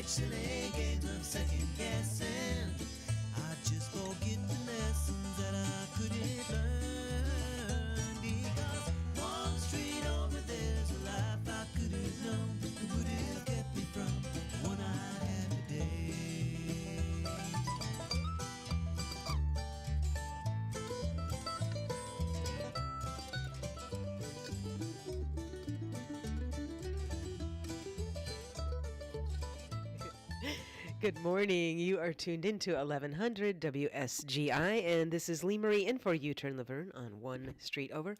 Silly games of second guessing. I just forget the lessons that I couldn't learn. Because one street over there's a life I could have known. It would have kept me from the one I had today. Good morning. You are tuned into 1100 WSGI, and this is Lee Marie in for U-Turn Laverne on One Street Over.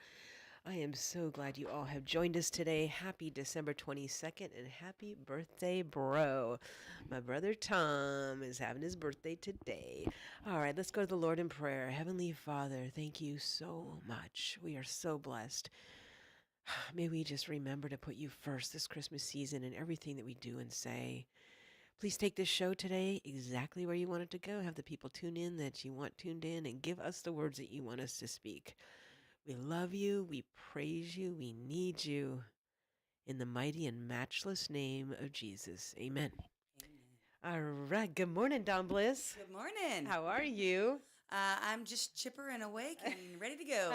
I am so glad you all have joined us today. Happy December 22nd, and happy birthday, bro. My brother Tom is having his birthday today. All right, let's go to the Lord in prayer. Heavenly Father, thank you so much. We are so blessed. May we just remember to put you first this Christmas season in everything that we do and say. Please take this show today exactly where you want it to go. Have the people tune in that you want tuned in and give us the words that you want us to speak. We love you. We praise you. We need you. In the mighty and matchless name of Jesus. Amen. All right. Good morning, Don Bliss. Good morning. How are you? I'm just chipper and awake and ready to go.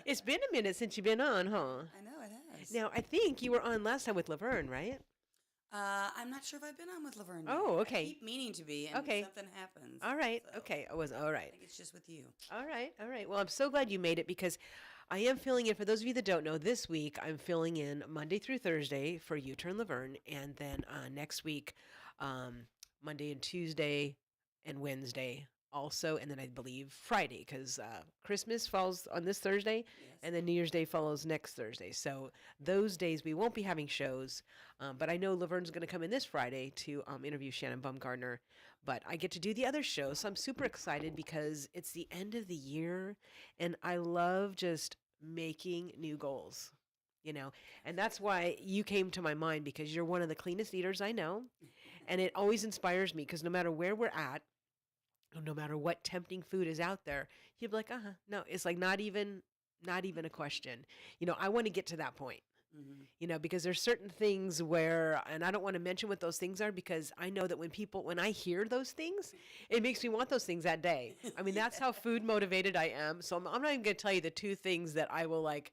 It's been a minute since you've been on, huh? I know it has. Now, I think you were on last time with Laverne, right? I'm not sure if I've been on with Laverne. Oh, yet. okay. I keep meaning to be, and Okay. something happens. All right. So Okay. I was all right. I think it's just with you. All right. All right. Well, I'm so glad you made it because I am filling in. For those of you that don't know, this week I'm filling in Monday through Thursday for U-Turn Laverne. And then next week, Monday and Tuesday and Wednesday also. And then I believe Friday because Christmas falls on this Thursday. Yes. And then New Year's Day follows next Thursday. So those days we won't be having shows. But I know Laverne's going to come in this Friday to interview Shannon Bumgardner. But I get to do the other shows. So I'm super excited because it's the end of the year. And I love just making new goals, you know. And that's why you came to my mind because you're one of the cleanest eaters I know. And it always inspires me because no matter where we're at, no matter what tempting food is out there, you'd be like, no, it's like not even a question. You know, I want to get to that point, you know, because there's certain things where, and I don't want to mention what those things are because I know that when I hear those things, it makes me want those things that day. I mean, that's how food motivated I am. So I'm not even going to tell you the two things that I will like,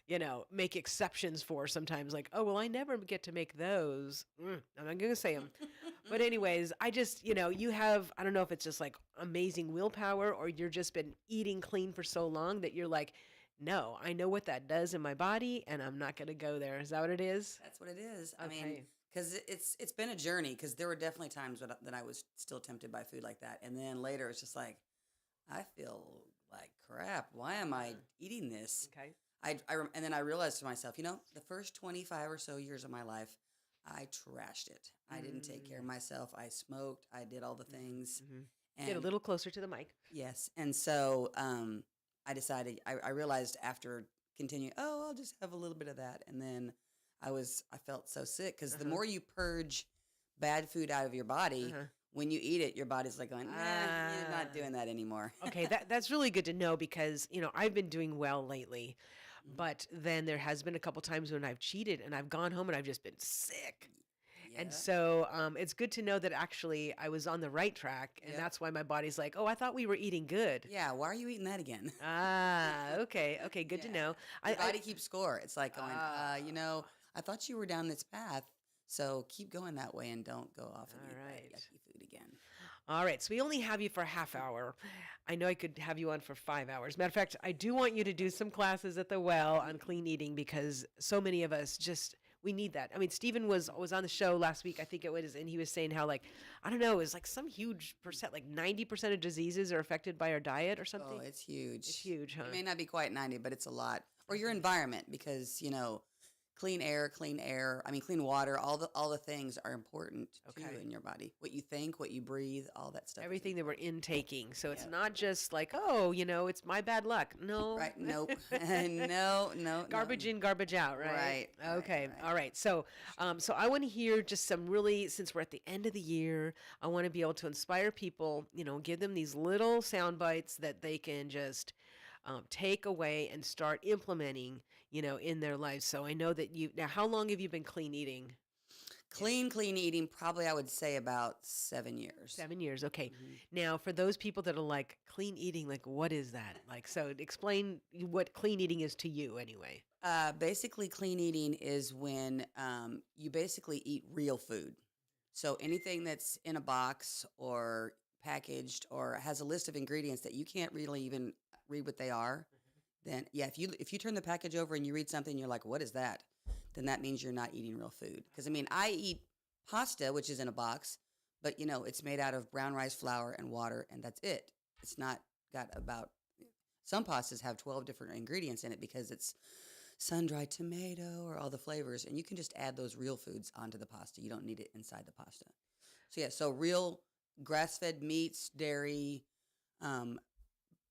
you know, make exceptions for sometimes like, oh, well, I never get to make those. I'm not going to say them. But anyways, I just, you know, you have, I don't know if it's just like amazing willpower or you're just been eating clean for so long that you're like, no, I know what that does in my body and I'm not going to go there. Is that what it is? That's what it is. Okay. I mean, because it's been a journey because there were definitely times that I was still tempted by food like that. And then later it's just like, I feel like crap. Why am I eating this? Okay. And then I realized to myself, you know, the first 25 or so years of my life, I trashed it. I didn't take care of myself. I smoked. I did all the things. And Get a little closer to the mic. yes. And so I decided, I realized after continuing, I'll just have a little bit of that. And then I felt so sick because the more you purge bad food out of your body, when you eat it, your body's like going, you're not doing that anymore. Okay, that's really good to know because, you know, I've been doing well lately. But then there has been a couple times when I've cheated and I've gone home and I've just been sick. Yeah. And so it's good to know that actually I was on the right track. And that's why my body's like, oh, I thought we were eating good. Yeah, why are you eating that again? Okay. Okay, good to know. Your body keeps score. It's like going, you know, I thought you were down this path, so keep going that way and don't go off and eat that yucky food again. All right, so we only have you for a half hour. I know I could have you on for 5 hours. Matter of fact, I do want you to do some classes at the well on clean eating because so many of us we need that. I mean, Stephen was on the show last week, I think it was, and he was saying how, like, I don't know, it was like some huge percent, like 90% of diseases are affected by our diet or something. Oh, it's huge. It's huge, huh? It may not be quite 90, but it's a lot. Or your environment because, you know, clean water, all the things are important too in your body. What you think, what you breathe, all that stuff. Everything that we're intaking. So it's not just like, oh, you know, it's my bad luck. No. Right. Nope. No. Garbage in, garbage out, right? Right. Okay. All right. So I want to hear just some really, since we're at the end of the year, I want to be able to inspire people, you know, give them these little sound bites that they can just take away and start implementing, you know, in their lives. So I know that now, how long have you been clean eating? Clean eating, probably I would say about 7 years. 7 years. Okay. Mhm. Now, for those people that are like clean eating, like what is that? Like, so explain what clean eating is to you anyway. Basically, clean eating is when you basically eat real food. So anything that's in a box or packaged or has a list of ingredients that you can't really even read what they are, then yeah, if you turn the package over and you read something, you're like, what is that? Then that means you're not eating real food. Because I mean, I eat pasta, which is in a box, but it's made out of brown rice flour and water, and that's it. It's not got about some pastas have 12 different ingredients in it because it's sun-dried tomato or all the flavors, and you can just add those real foods onto the pasta. You don't need it inside the pasta. So yeah, so real grass-fed meats, dairy, um,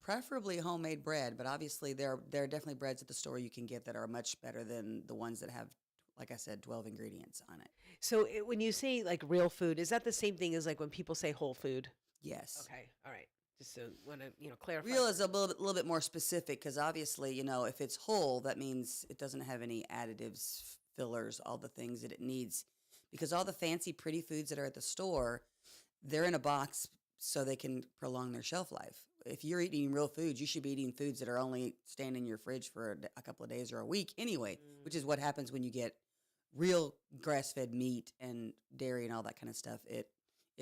preferably homemade bread, but obviously there are definitely breads at the store you can get that are much better than the ones that have, like I said, 12 ingredients on it. So when you say like real food, is that the same thing as like when people say whole food? Yes. Okay. All right. Just so want to clarify. Real is a little bit more specific because obviously, if it's whole, that means it doesn't have any additives, fillers, all the things that it needs. Because all the fancy, pretty foods that are at the store, they're in a box so they can prolong their shelf life. If you're eating real foods, you should be eating foods that are only staying in your fridge for a couple of days or a week anyway, which is what happens when you get real grass-fed meat and dairy and all that kind of stuff. It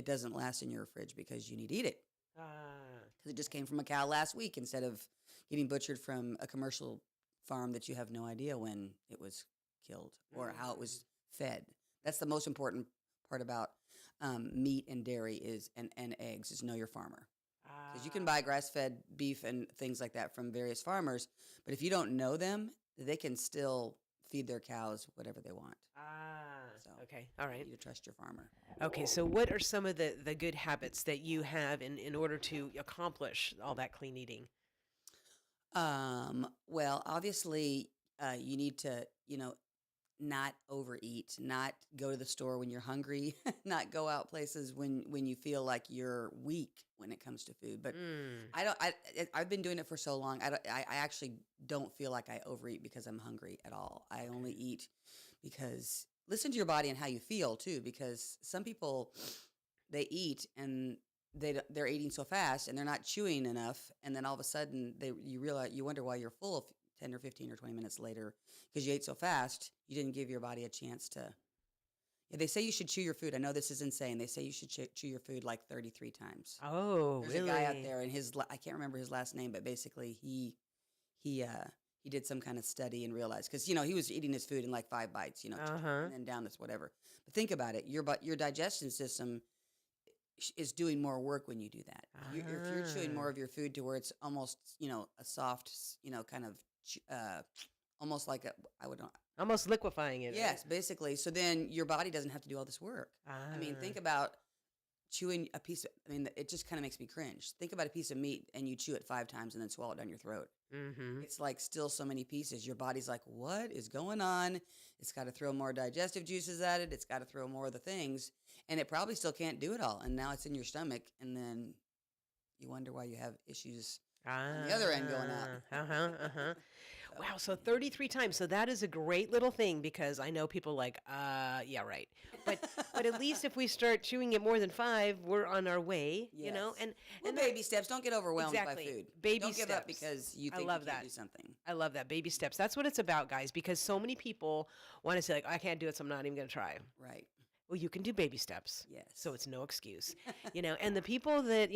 doesn't last in your fridge because you need to eat it. Because it just came from a cow last week instead of getting butchered from a commercial farm that you have no idea when it was killed or how it was fed. That's the most important part about meat and dairy and eggs is know your farmer. Because you can buy grass-fed beef and things like that from various farmers, but if you don't know them, they can still feed their cows whatever they want. So okay. All right. you need to trust your farmer. Okay. So what are some of the good habits that you have in order to accomplish all that clean eating? Well, obviously, you need to, not overeat, not go to the store when you're hungry, not go out places when you feel like you're weak when it comes to food. But I've been doing it for so long. I actually don't feel like I overeat because I'm hungry at all. I only eat because listen to your body and how you feel too, because some people, they eat and they're eating so fast and they're not chewing enough, and then all of a sudden you wonder why you're full of 10 or 15 or 20 minutes later because you ate so fast you didn't give your body a chance to. Yeah, they say you should chew your food. I know this is insane. They say you should chew your food like 33 times. Oh, There's really? a guy out there, and I can't remember his last name, but basically he did some kind of study and realized because he was eating his food in like 5 bites, and then down this whatever. But think about it, your digestion system is doing more work when you do that. If you're chewing more of your food to where it's almost a soft kind of almost like Almost liquefying it. yes, basically. So then your body doesn't have to do all this work. I mean, think about chewing a piece of, it just kind of makes me cringe. Think about a piece of meat and you chew it 5 times and then swallow it down your throat. Mm-hmm. It's like still so many pieces. Your body's like, what is going on? It's got to throw more digestive juices at it. It's got to throw more of the things. And it probably still can't do it all. And now it's in your stomach. And then you wonder why you have issues on the other end going out. Wow, so 33 times. So that is a great little thing because I know people like, yeah, right. But at least if we start chewing it more than 5, we're on our way, Yes. And baby steps. Don't get overwhelmed exactly. by food. Baby don't give up steps. because you I think love you can't that. do something. I love that. Baby steps. That's what it's about, guys, because so many people want to say, like, I can't do it, so I'm not even going to try. Right. Well, you can do baby steps. Yes. So it's no excuse, and the people that,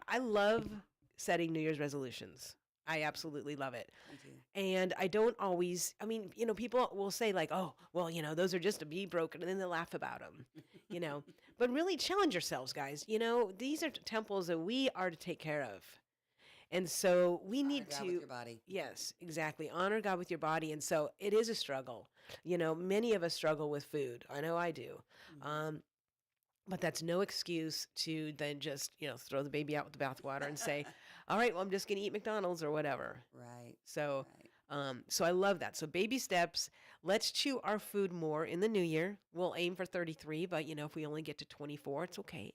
I love setting New Year's resolutions. I absolutely love it. Me too. And I don't always, people will say like, oh, well, those are just to be broken. And then they laugh about them, but really challenge yourselves, guys. These are temples that we are to take care of. And so we need Honor God to, with your body. yes, exactly. Honor God with your body. And so it is a struggle. Many of us struggle with food. I know I do. But that's no excuse to then just, throw the baby out with the bathwater and say, all right, well, I'm just going to eat McDonald's or whatever. Right. So, Right. so I love that. So baby steps. Let's chew our food more in the new year. We'll aim for 33, but if we only get to 24, it's okay.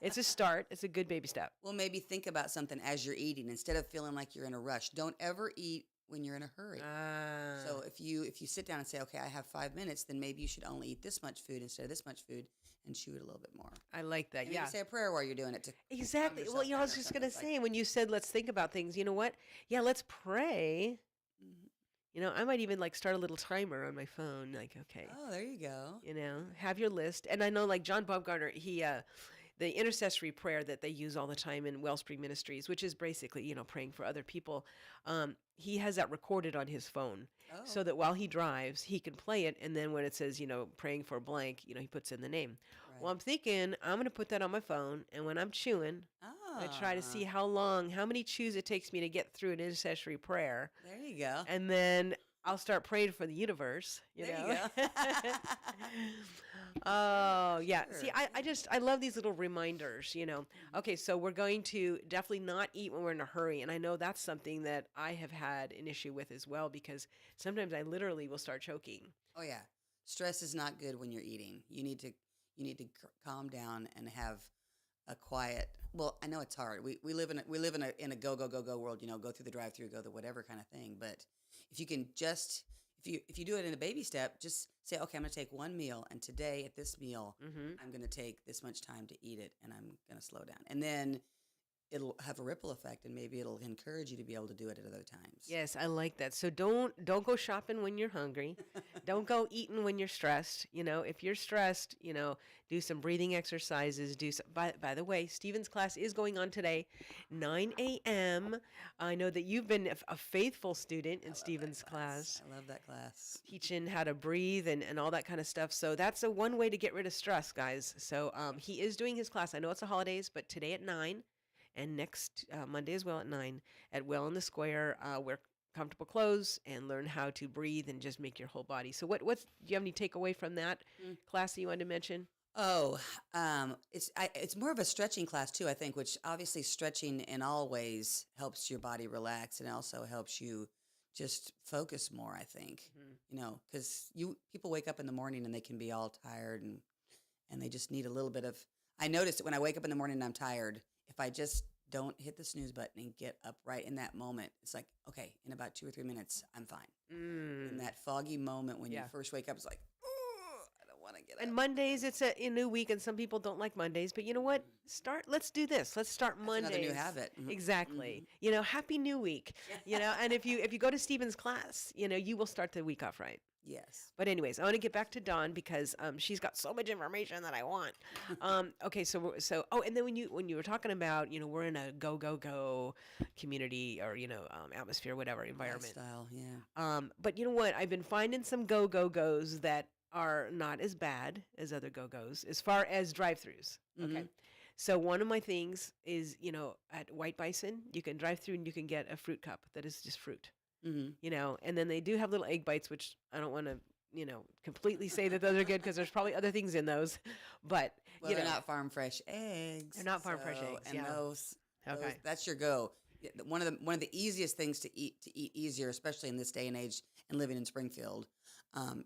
It's a start. It's a good baby step. Well, maybe think about something as you're eating instead of feeling like you're in a rush. Don't ever eat when you're in a hurry. Ah. So if you sit down and say, okay, I have 5 minutes, then maybe you should only eat this much food instead of this much food and chew it a little bit more. I like that. And Yeah. maybe say a prayer while you're doing it. Exactly. Well, yourself I down was or just going to something. say, when you said, let's think about things, you know what? Yeah, let's pray. Mhm. I might even like start a little timer on my phone. Like, okay, Oh, there you go. have your list. And I know like John Baumgartner, the intercessory prayer that they use all the time in Wellspring Ministries, which is basically, praying for other people. He has that recorded on his phone so Oh, that while he drives, he can play it. And then when it says, praying for blank, he puts in the name. Well, right. I'm thinking I'm going to put that on my phone. And when I'm chewing, I try to see Ah, how many chews it takes me to get through an intercessory prayer. there you go. And then I'll start praying for the universe, There you go. Oh, yeah. Sure. See, I love these little reminders. Okay, so we're going to definitely not eat when we're in a hurry. And I know that's something that I have had an issue with as well because sometimes I literally will start choking. Oh yeah, stress is not good when you're eating. You need to calm down and have a quiet. Well, I know it's hard. We live in a go world. Go through the drive-through, go the whatever kind of thing. But if you can just if you do it in a baby step, just say, okay, I'm going to take one meal, and today at this meal, Hmm. I'm going to take this much time to eat it, and I'm going to slow down, and then it'll have a ripple effect, and maybe it'll encourage you to be able to do it at other times. Yes, I like that. So don't go shopping when you're hungry. Don't go eating when you're stressed. If you're stressed, do some breathing exercises. By the way, Stephen's class is going on today, 9 a.m. I know that you've been a faithful student I in love that Stephen's class. class, I love that class. teaching how to breathe and all that kind of stuff. So that's one way to get rid of stress, guys. So he is doing his class. I know it's the holidays, but today at 9 and next Monday as well at 9 at Well in the Square. Wear comfortable clothes and learn how to breathe and just make your whole body. So do you have any takeaway from that Mm. class that you wanted to mention? Oh, it's more of a stretching class too, I think, which obviously stretching in all ways helps your body relax and also helps you just focus more, I think. Because people wake up in the morning and they can be all tired and they just need a little bit of. I notice that when I wake up in the morning and I'm tired, if I just don't hit the snooze button and get up right in that moment, it's like, okay, in about 2 or 3 minutes, I'm fine. In that foggy moment when you Yeah. first wake up, it's like, oh, I don't want to get And up. Mondays, it's a new week, and some people don't like Mondays. But you know what? Let's do this. Let's start That's Mondays. another new habit. Mhm. Exactly. Happy New Week. And if you go to Stephen's class, you will start the week off right. Yes. But anyways, I want to get back to Dawn because she's got so much information that I want. Okay, oh, and then when you were talking about we're in a go community or atmosphere, whatever environment. Lifestyle, yeah. But you know what? I've been finding some goes that are not as bad as other go-go's as far as drive-throughs. Okay. Mhm. So one of my things is, at White Bison, you can drive through and you can get a fruit cup that is just fruit. Mm-hmm. And then they do have little egg bites, which I don't want to, completely say that those are good because there's probably other things in those. But, Well, they're not farm fresh eggs. They're not farm fresh eggs, And yeah. those, Okay. that's your go. Yeah, one of the easiest things to eat easier, especially in this day and age and living in Springfield,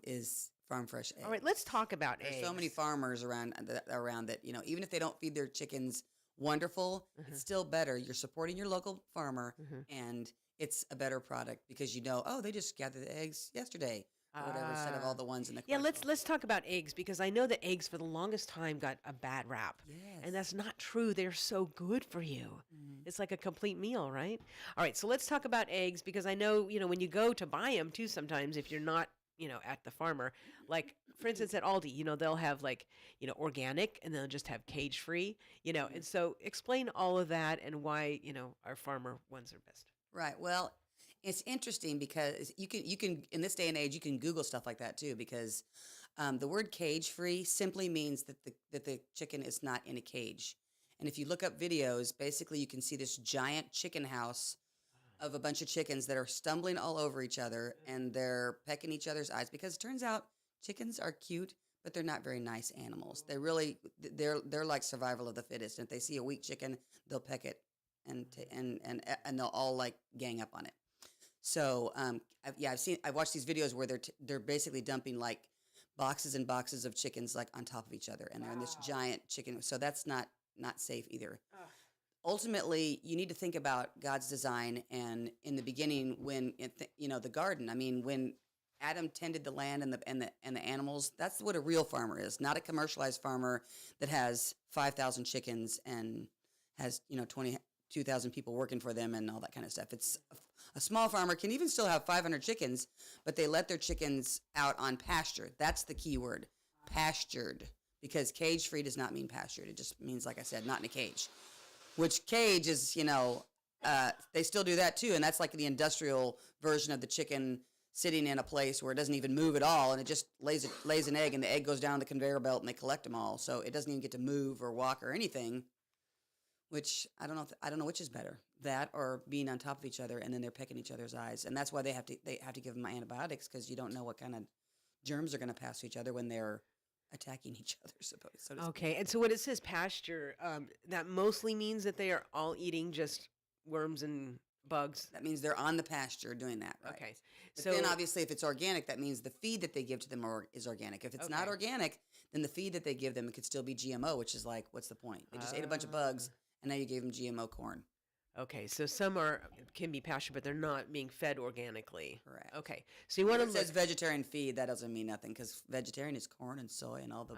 is farm fresh eggs. All right, let's talk about There's eggs. so many farmers around that even if they don't feed their chickens wonderful, it's still better. You're supporting your local farmer, and it's a better product because they just gathered the eggs yesterday or whatever, instead of all the ones in the Yeah, commercial. let's talk about eggs because I know that eggs for the longest time got a bad rap. Yes. And that's not true. They're so good for you. It's like a complete meal, right? All right, so let's talk about eggs because I know, when you go to buy them too sometimes if you're not, at the farmer, like for instance at Aldi, they'll have like, organic and they'll just have cage free, and so explain all of that and why, our farmer ones are best. Right. Well, it's interesting because you can in this day and age you can Google stuff like that too because the word cage free simply means that the chicken is not in a cage. And if you look up videos, basically you can see this giant chicken house of a bunch of chickens that are stumbling all over each other and they're pecking each other's eyes because it turns out chickens are cute, but they're not very nice animals. They're like survival of the fittest. And if they see a weak chicken, they'll peck it and they'll all like gang up on it. So I've watched these videos where they're basically dumping like boxes and boxes of chickens like on top of each other, and they're in this giant chicken. So that's not safe either. ultimately, you need to think about God's design. And in the beginning, when the garden. I mean, when Adam tended the land and the animals, that's what a real farmer is, not a commercialized farmer that has 5,000 chickens and has 22,000 people working for them and all that kind of stuff. It's a small farmer can even still have 500 chickens, but they let their chickens out on pasture. That's the key word, pastured, because cage-free does not mean pastured. It just means, like I said, not in a cage. Which cage is, they still do that too, and that's like the industrial version of the chicken sitting in a place where it doesn't even move at all, and it just lays an egg, and the egg goes down the conveyor belt, and they collect them all, so it doesn't even get to move or walk or anything. Which I don't know. I don't know which is better, that or being on top of each other, and then they're pecking each other's eyes, and that's why they have to give them antibiotics, because you don't know what kind of germs are going to pass to each other when they're attacking each other. So to speak. Okay, and so when it says pasture, that mostly means that they are all eating just worms and bugs. That means they're on the pasture doing that, right? Okay, But so then obviously if it's organic, that means the feed that they give to them is organic. If it's not Okay. organic, then the feed that they give them, it could still be GMO, which is like, what's the point? They just ate a bunch of bugs, and now you gave them GMO corn. okay, so some can be pasture, but they're not being fed organically. Correct. Okay, so you want When to it look. says vegetarian feed, that doesn't mean nothing, because vegetarian is corn and soy and all the.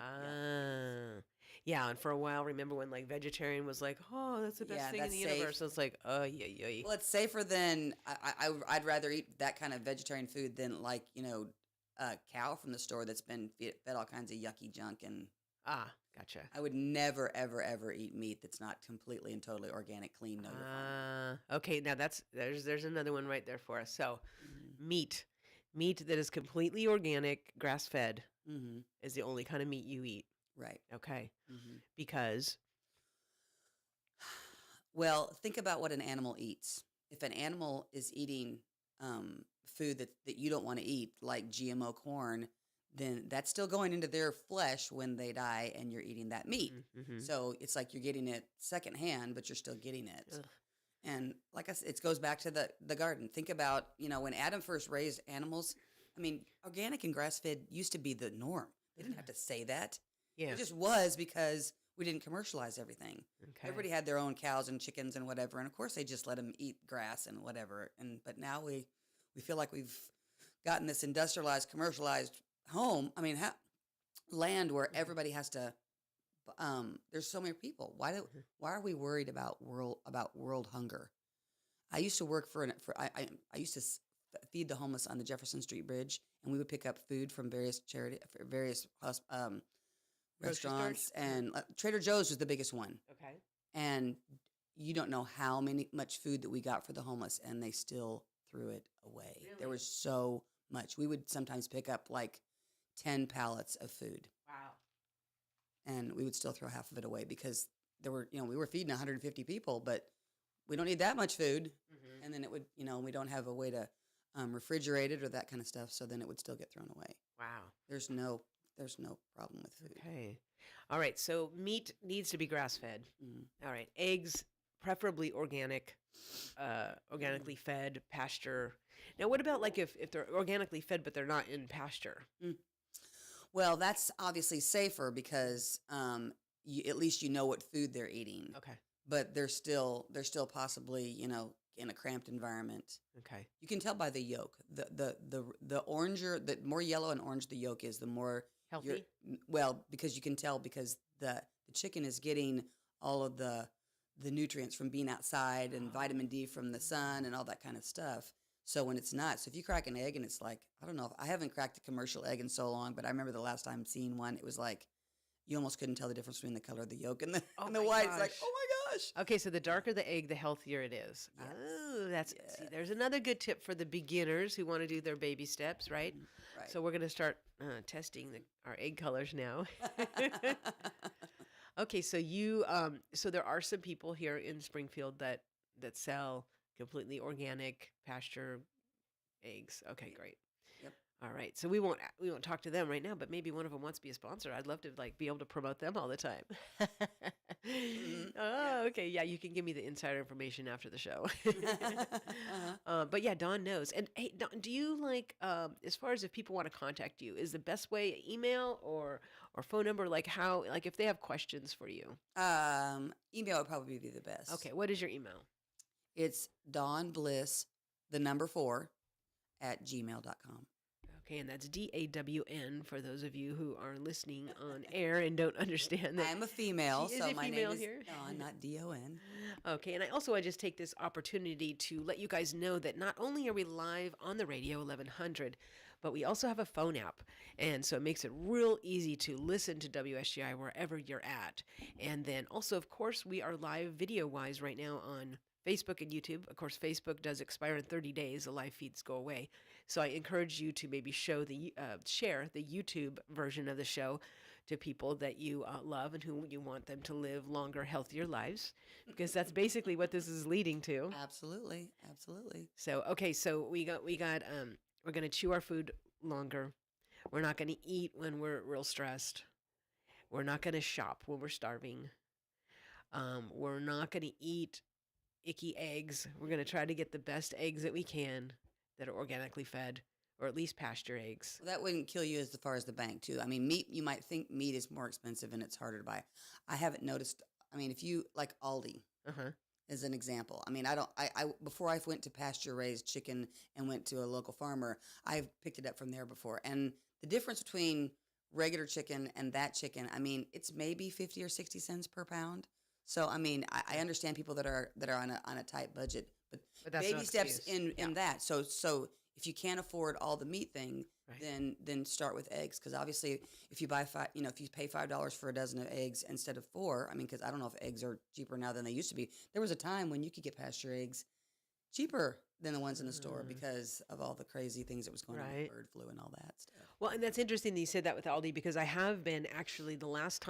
Yeah, and for a while, remember when like vegetarian was like, oh, that's the best Yeah, thing in that's the safe. universe. So it's like, yeah. Well, it's safer than I'd rather eat that kind of vegetarian food than like a cow from the store that's been fed all kinds of yucky junk, and Ah, gotcha. I would never ever ever eat meat that's not completely and totally organic, clean. No, you're fine. Okay, now there's another one right there for us. So Mm-hmm. meat that is completely organic, grass fed, Mm-hmm. is the only kind of meat you eat. Right. Okay, Mm-hmm. because Well, think about what an animal eats. If an animal is eating food that you don't want to eat, like GMO corn, then that's still going into their flesh when they die, and you're eating that meat. Mhm. So it's like you're getting it secondhand, but you're still getting it. Ugh. And like I said, it goes back to the garden. Think about, when Adam first raised animals. I mean, organic and grass fed used to be the norm. They didn't have to say that. Yeah. It just was because we didn't commercialize everything. Okay. Everybody had their own cows and chickens and whatever, and of course they just let them eat grass and whatever. But now we feel like we've gotten this industrialized, commercialized home. I mean, land where everybody has to. There's so many people. Why are we worried about world hunger? I used to work I used to feed the homeless on the Jefferson Street Bridge, and we would pick up food from various restaurants, and Trader Joe's was the biggest one. Okay. And you don't know how much food that we got for the homeless, and they still threw it away. Really? There was so much. We would sometimes pick up like 10 pallets of food, Wow. and we would still throw half of it away because we were feeding 150 people, but we don't need that much food. Mm-hmm. And then it would, we don't have a way to refrigerate it or that kind of stuff, so then it would still get thrown away. Wow. There's no problem with food. Okay. All right. So meat needs to be grass fed. Mhm. All right. Eggs, preferably organic, organically fed, pasture. Now, what about like if they're organically fed but they're not in pasture? Well, that's obviously safer because at least you know what food they're eating. Okay. But they're still possibly in a cramped environment. Okay. You can tell by the yolk. The oranger, the more yellow and orange the yolk is, the more Healthy? well, because you can tell because the chicken is getting all of the nutrients from being outside and vitamin D from the sun and all that kind of stuff. So when it's not, so if you crack an egg and it's like, I don't know, I haven't cracked a commercial egg in so long, but I remember the last time seeing one, it was like, you almost couldn't tell the difference between the color of the yolk and the my white. It's like, gosh. oh my gosh. Okay, so the darker the egg, the healthier it is. Yes. Oh, see, there's another good tip for the beginners who want to do their baby steps, right? Right. So we're going to start testing our egg colors now. Okay, so so there are some people here in Springfield that sell completely organic pasture eggs. Okay, great. Yep. All right, so we won't talk to them right now, but maybe one of them wants to be a sponsor. I'd love to be able to promote them all the time. Mhm. Oh, okay. Yeah, you can give me the insider information after the show. Uh-huh. But yeah, Dawn knows. And hey, Dawn, do you like, as far as if people want to contact you, is the best way email or phone number? Like how, like if they have questions for you? Email would probably be the best. Okay, what is your email? It's Dawn Bliss, the number 4 at gmail.com. Okay, and that's DAWN for those of you who are listening on air and don't understand that. I'm a female, She is so a my female name is here. Dawn, not D-O-N. Okay, and I also want to just take this opportunity to let you guys know that not only are we live on the radio 1100, but we also have a phone app. And so it makes it real easy to listen to WSGI wherever you're at. And then also, of course, we are live video wise right now on Facebook and YouTube. Of course, Facebook does expire in 30 days. The live feeds go away. So I encourage you to maybe share the YouTube version of the show to people that you love and who you want them to live longer, healthier lives, because that's basically what this is leading to. Absolutely, absolutely. So okay, so we're gonna chew our food longer. We're not gonna eat when we're real stressed. We're not gonna shop when we're starving. We're not gonna eat icky eggs. We're gonna try to get the best eggs that we can that are organically fed, or at least pasture eggs. Well, that wouldn't kill you as far as the bank, too. I mean, meat, you might think meat is more expensive and it's harder to buy. I haven't noticed. I mean, if you like Aldi Uh huh. as an example, I mean, I before I went to pasture raised chicken and went to a local farmer, I've picked it up from there before. And the difference between regular chicken and that chicken, I mean, it's maybe 50 or 60 cents per pound. So, I mean, I understand people that are on a tight budget, but But that's no baby steps excuse. in that. So if you can't afford all the meat thing, Right. then start with eggs, because obviously if you buy if you pay $5 for a dozen of eggs instead of 4, I mean, because I don't know if eggs are cheaper now than they used to be. There was a time when you could get pasture eggs cheaper than the ones in the store because of all the crazy things that was going on with Right. bird flu and all that stuff. Well, and that's interesting that you said that with Aldi because I have been actually last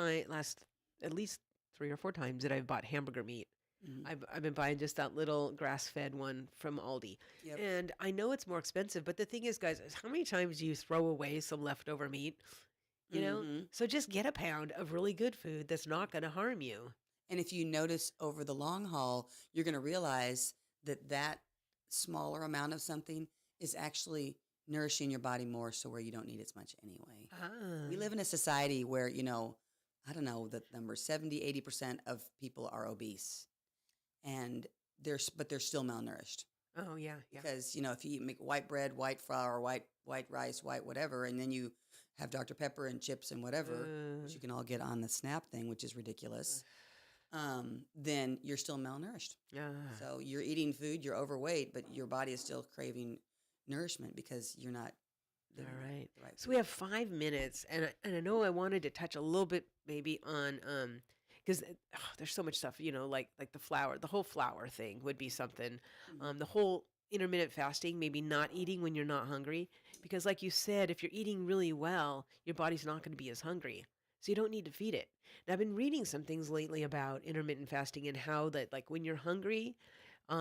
at least 3 or 4 times that I've bought hamburger meat. Mhm. I've been buying just that little grass fed one from Aldi, Yep. and I know it's more expensive. But the thing is, guys, is how many times do you throw away some leftover meat? You know, hmm so just get a pound of really good food that's not going to harm you. And if you notice over the long haul, you're going to realize that that smaller amount of something is actually nourishing your body more, so where you don't need as much anyway. Ah, We live in a society where, I don't know the number, 70, 80% of people are obese, and but they're still malnourished. oh yeah, yeah. Because, if you make white bread, white flour, white rice, white whatever, and then you have Dr. Pepper and chips and whatever, which you can all get on the SNAP thing, which is ridiculous, then you're still malnourished. Ah. So you're eating food, you're overweight, but your body is still craving nourishment because you're not All getting right. the right So we have 5 minutes, and I know I wanted to touch a little bit maybe on because there's so much stuff, like the whole flour thing would be something. Mhm. The whole intermittent fasting, maybe not eating when you're not hungry, because like you said, if you're eating really well, your body's not going to be as hungry. So you don't need to feed it. And I've been reading some things lately about intermittent fasting and how that like when you're hungry,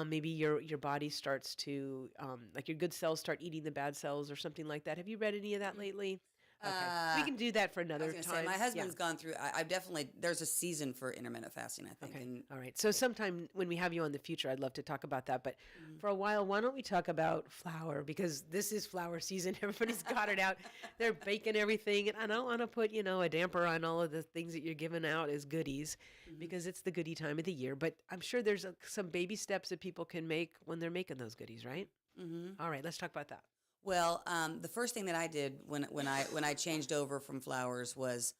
maybe your body starts to like your good cells start eating the bad cells or something like that. Have you read any of that lately? Okay, we Uh, can do that for I was another going to time. say, my Yeah. husband's gone through, I've definitely, there's a season for intermittent fasting, I think. Okay. And All right. So sometime when we have you on the future, I'd love to talk about that. But Mhm. for a while, why don't we talk about flour? Because this is flour season. Everybody's got it out. They're baking everything. And I don't want to put, a damper on all of the things that you're giving out as goodies Mhm. because it's the goodie time of the year. But I'm sure there's some baby steps that people can make when they're making those goodies, right? Mhm. All right. Let's talk about that. Well, the first thing that I did when I changed over from flours was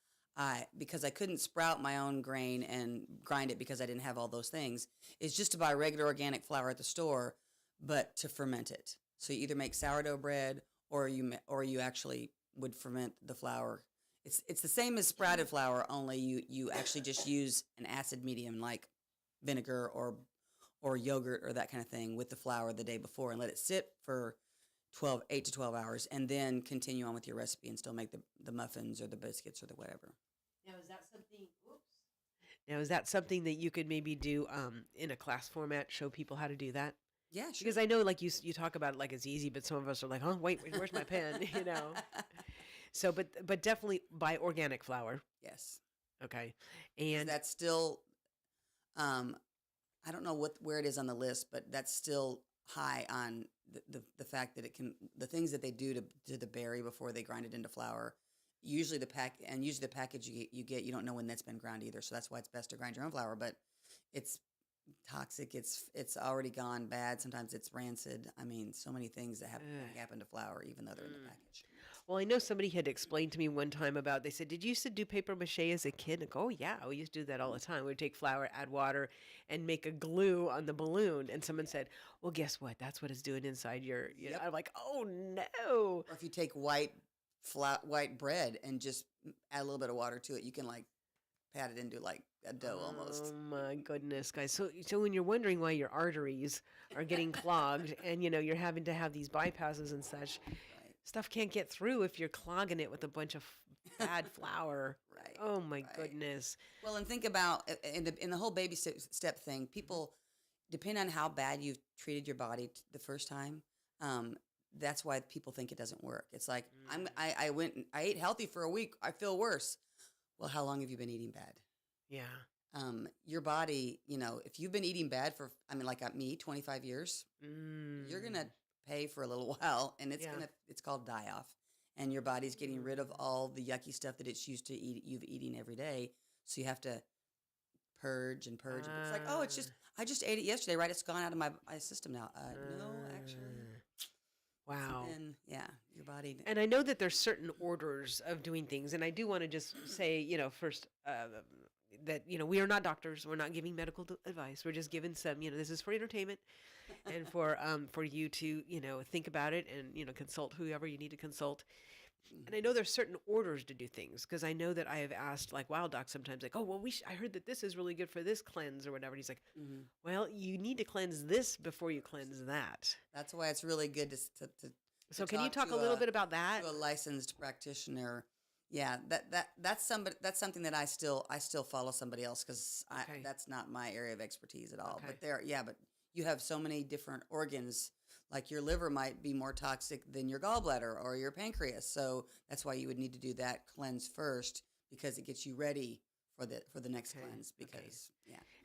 because I couldn't sprout my own grain and grind it because I didn't have all those things, is just to buy regular organic flour at the store, but to ferment it. So you either make sourdough bread or you actually would ferment the flour. It's the same as sprouted flour, only you actually just use an acid medium like vinegar or yogurt or that kind of thing with the flour the day before and let it sit for 8 to 12 hours, and then continue on with your recipe and still make the muffins or the biscuits or the whatever. Now, is that something? Whoops. Now, is that something that you could maybe do in a class format? Show people how to do that? Yeah, sure. Because I know, like you talk about it like it's easy, but some of us are like, "Oh, wait, where's my pen?" So, but definitely buy organic flour. Yes. Okay, 'Cause and that's still Um, I don't know where it is on the list, but that's still high on the fact that the things that they do to the berry before they grind it into flour. Usually the package you don't know when that's been ground either. So that's why it's best to grind your own flour. But it's toxic. It's already gone bad. Sometimes it's rancid. I mean, so many things that happen to flour, even though they're in the package. Well, I know somebody had explained to me one time about, they said, did you used to do paper mache as a kid? And I go, oh, yeah, we used to do that all the time. We'd take flour, add water, and make a glue on the balloon. And someone said, well, guess what? That's what it's doing inside your. Yep. I'm like, oh, no. Or if you take white bread and just add a little bit of water to it, you can like pat it into like a dough almost. Oh my goodness, guys. So when you're wondering why your arteries are getting clogged and you're having to have these bypasses and such, Right. stuff can't get through if you're clogging it with a bunch of bad flour. Right. Oh my Right. goodness. Well, and think about in the whole baby step thing. People, depending on how bad you've treated your body the first time, that's why people think it doesn't work. It's like I ate healthy for a week. I feel worse. Well, how long have you been eating bad? Yeah. Your body, if you've been eating bad for, like me, 25 years, you're going to pay for a little while, and it's called die off. And your body's getting rid of all the yucky stuff that it's used to you've eating every day. So you have to purge and purge. It's like, oh, I just ate it yesterday, right? It's gone out of my system now. No, actually. Wow. And your body. And I know that there's certain orders of doing things, and I do want to just say, first that we are not doctors. We're not giving medical advice. We're just giving some. This is for entertainment, and for you to think about it and consult whoever you need to consult. And I know there's certain orders to do things, because I know that I have asked like Wild Doc sometimes, like, oh well, I heard that this is really good for this cleanse or whatever. And he's like, well, you need to cleanse this before you cleanse that. That's why it's really good to So can you talk a little bit about that? To a licensed practitioner. Yeah, that's something that I still follow somebody else, because that's not my area of expertise at all. Okay. But you have so many different organs. Like your liver might be more toxic than your gallbladder or your pancreas, so that's why you would need to do that cleanse first, because it gets you ready for the next cleanse. Because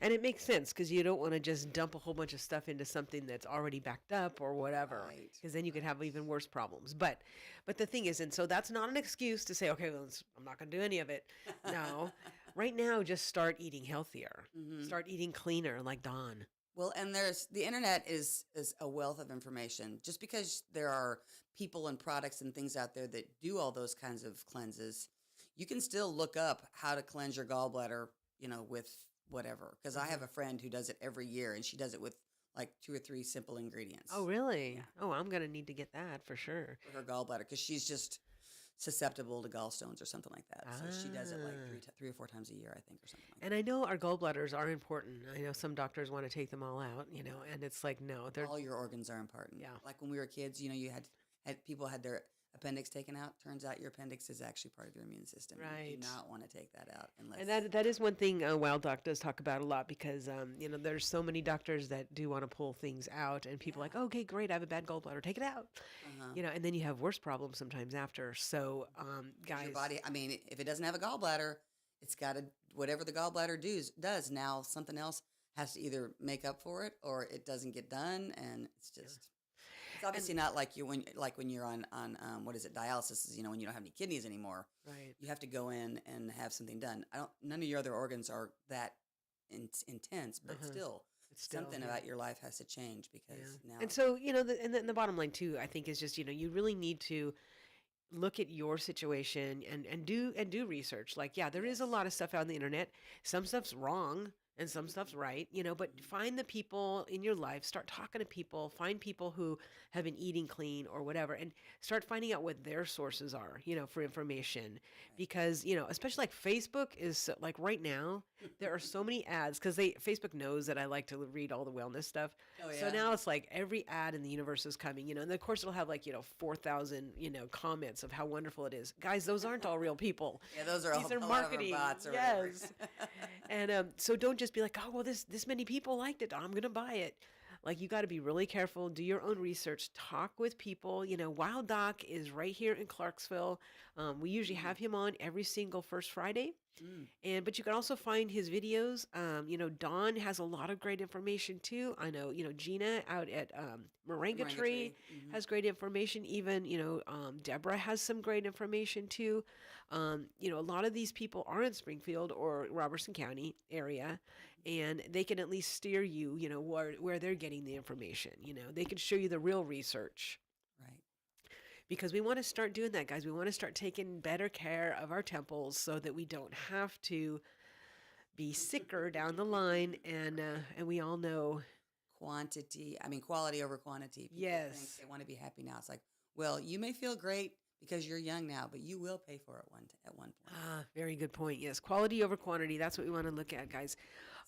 and it makes sense, because you don't want to just dump a whole bunch of stuff into something that's already backed up or whatever, because then you could have even worse problems. But the thing is, and so that's not an excuse to say, okay, well, I'm not going to do any of it. No, right now, just start eating healthier, start eating cleaner, like Dawn. Well, and the internet is a wealth of information. Just because there are people and products and things out there that do all those kinds of cleanses, you can still look up how to cleanse your gallbladder, with whatever. Because I have a friend who does it every year, and she does it with like 2 or 3 simple ingredients. Oh, really? Yeah. Oh, I'm going to need to get that for sure. For her gallbladder, because she's just susceptible to gallstones or something like that. So she does it like 3 or 4 times a year, I think, or something like that. And I know our gallbladders are important. I know some doctors want to take them all out, and it's like, no, they're all your organs are important. Yeah. Like when we were kids, you had people had their appendix taken out. Turns out your appendix is actually part of your immune system. Right. You do not want to take that out unless. And that is one thing Wild Doc does talk about a lot, because there's so many doctors that do want to pull things out, and people are like, okay, great, I have a bad gallbladder, take it out. And then you have worse problems sometimes after. So guys, your body, if it doesn't have a gallbladder, it's got to, whatever the gallbladder does now, something else has to either make up for it, or it doesn't get done, and it's just. It's obviously not like when you're on what is it, dialysis, is when you don't have any kidneys anymore. Right. You have to go in and have something done. None of your other organs are that intense, but still something about your life has to change, because now. And so the bottom line too, I think, is just you really need to look at your situation and do research. Like, there is a lot of stuff out on the internet. Some stuff's wrong and some stuff's right, but find the people in your life, start talking to people, find people who have been eating clean or whatever, and start finding out what their sources are, for information. Because, especially like Facebook is like right now, there are so many ads, because Facebook knows that I like to read all the wellness stuff. Oh, yeah. So now it's like every ad in the universe is coming, and of course it'll have like, 4,000, comments of how wonderful it is. Guys, those aren't all real people. Yeah, those are These all are marketing. Bots or yes. whatever. And so don't just be like, oh, well, this many people liked it, I'm going to buy it. Like, you got to be really careful, do your own research, talk with people. Wild Doc is right here in Clarksville. We usually have him on every single first Friday. Mm. But you can also find his videos. Don has a lot of great information too. I know, Gina out at Moringa Moringa Tree tree. Hmm. has great information. Even, Deborah has some great information too. A lot of these people are in Springfield or Robertson County area, and they can at least steer you, where they're getting the information. They can show you the real research Right. because we want to start doing that, guys. We want to start taking better care of our temples so that we don't have to be sicker down the line. And we all know, Quantity. I mean, quality over quantity. People think yes, they want to be happy now. It's like, well, you may feel great because you're young now, but you will pay for it at one point. very good point. Yes, quality over quantity. That's what we want to look at, guys.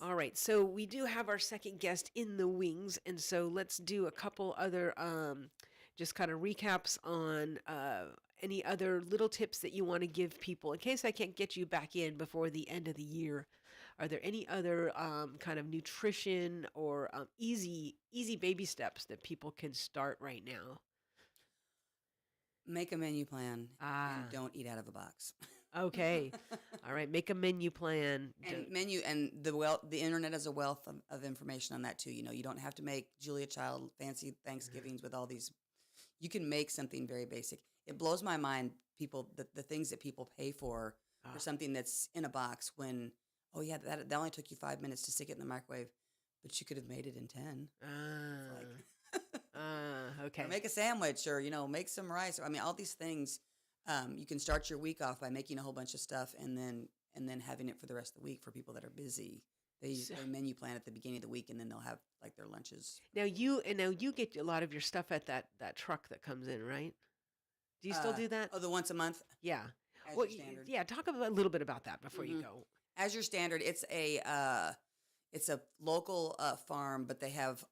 All right, so we do have our second guest in the wings, and so let's do a couple other just kind of recaps on any other little tips that you want to give people in case I can't get you back in before the end of the year. Are there any other kind of nutrition or easy baby steps that people can start right now? Make a menu plan Ah, and don't eat out of a box. okay. All right, make a menu plan. And the internet has a wealth of information on that too. You don't have to make Julia Child fancy Thanksgivings with all these. You can make something very basic. It blows my mind, the things that people pay for Ah, something that's in a box when, oh yeah, that only took you 5 minutes to stick it in the microwave, but you could have made it in 10. ah, Like, okay. or make a sandwich, or make some rice. I mean, all these things. You can start your week off by making a whole bunch of stuff, and then having it for the rest of the week for people that are busy. So- They menu plan at the beginning of the week, and then they'll have like their lunches. Now you get a lot of your stuff at that truck that comes in, right? Do you still do that? Oh, the once a month Yeah. as Well, your standard. yeah. Talk about a little bit about that before you Mhm. go. As your standard, it's a local farm, but they have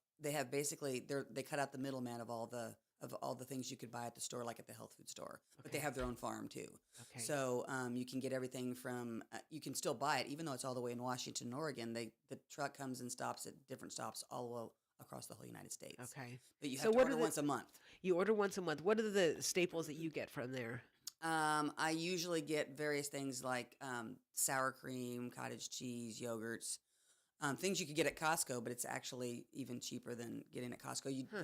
basically they cut out the middleman of all the things you could buy at the store, like at the health food store. But they Okay. have their own farm too. Okay. So you can get everything from you can still buy it, even though it's all the way in Washington and Oregon. The truck comes and stops at different stops all across the whole United States. Okay. But you have So to what order are the- once a month. You order once a month. What are the staples that you get from there? I usually get various things like sour cream, cottage cheese, yogurts, things you could get at Costco, but it's actually even cheaper than getting at Costco. Huh.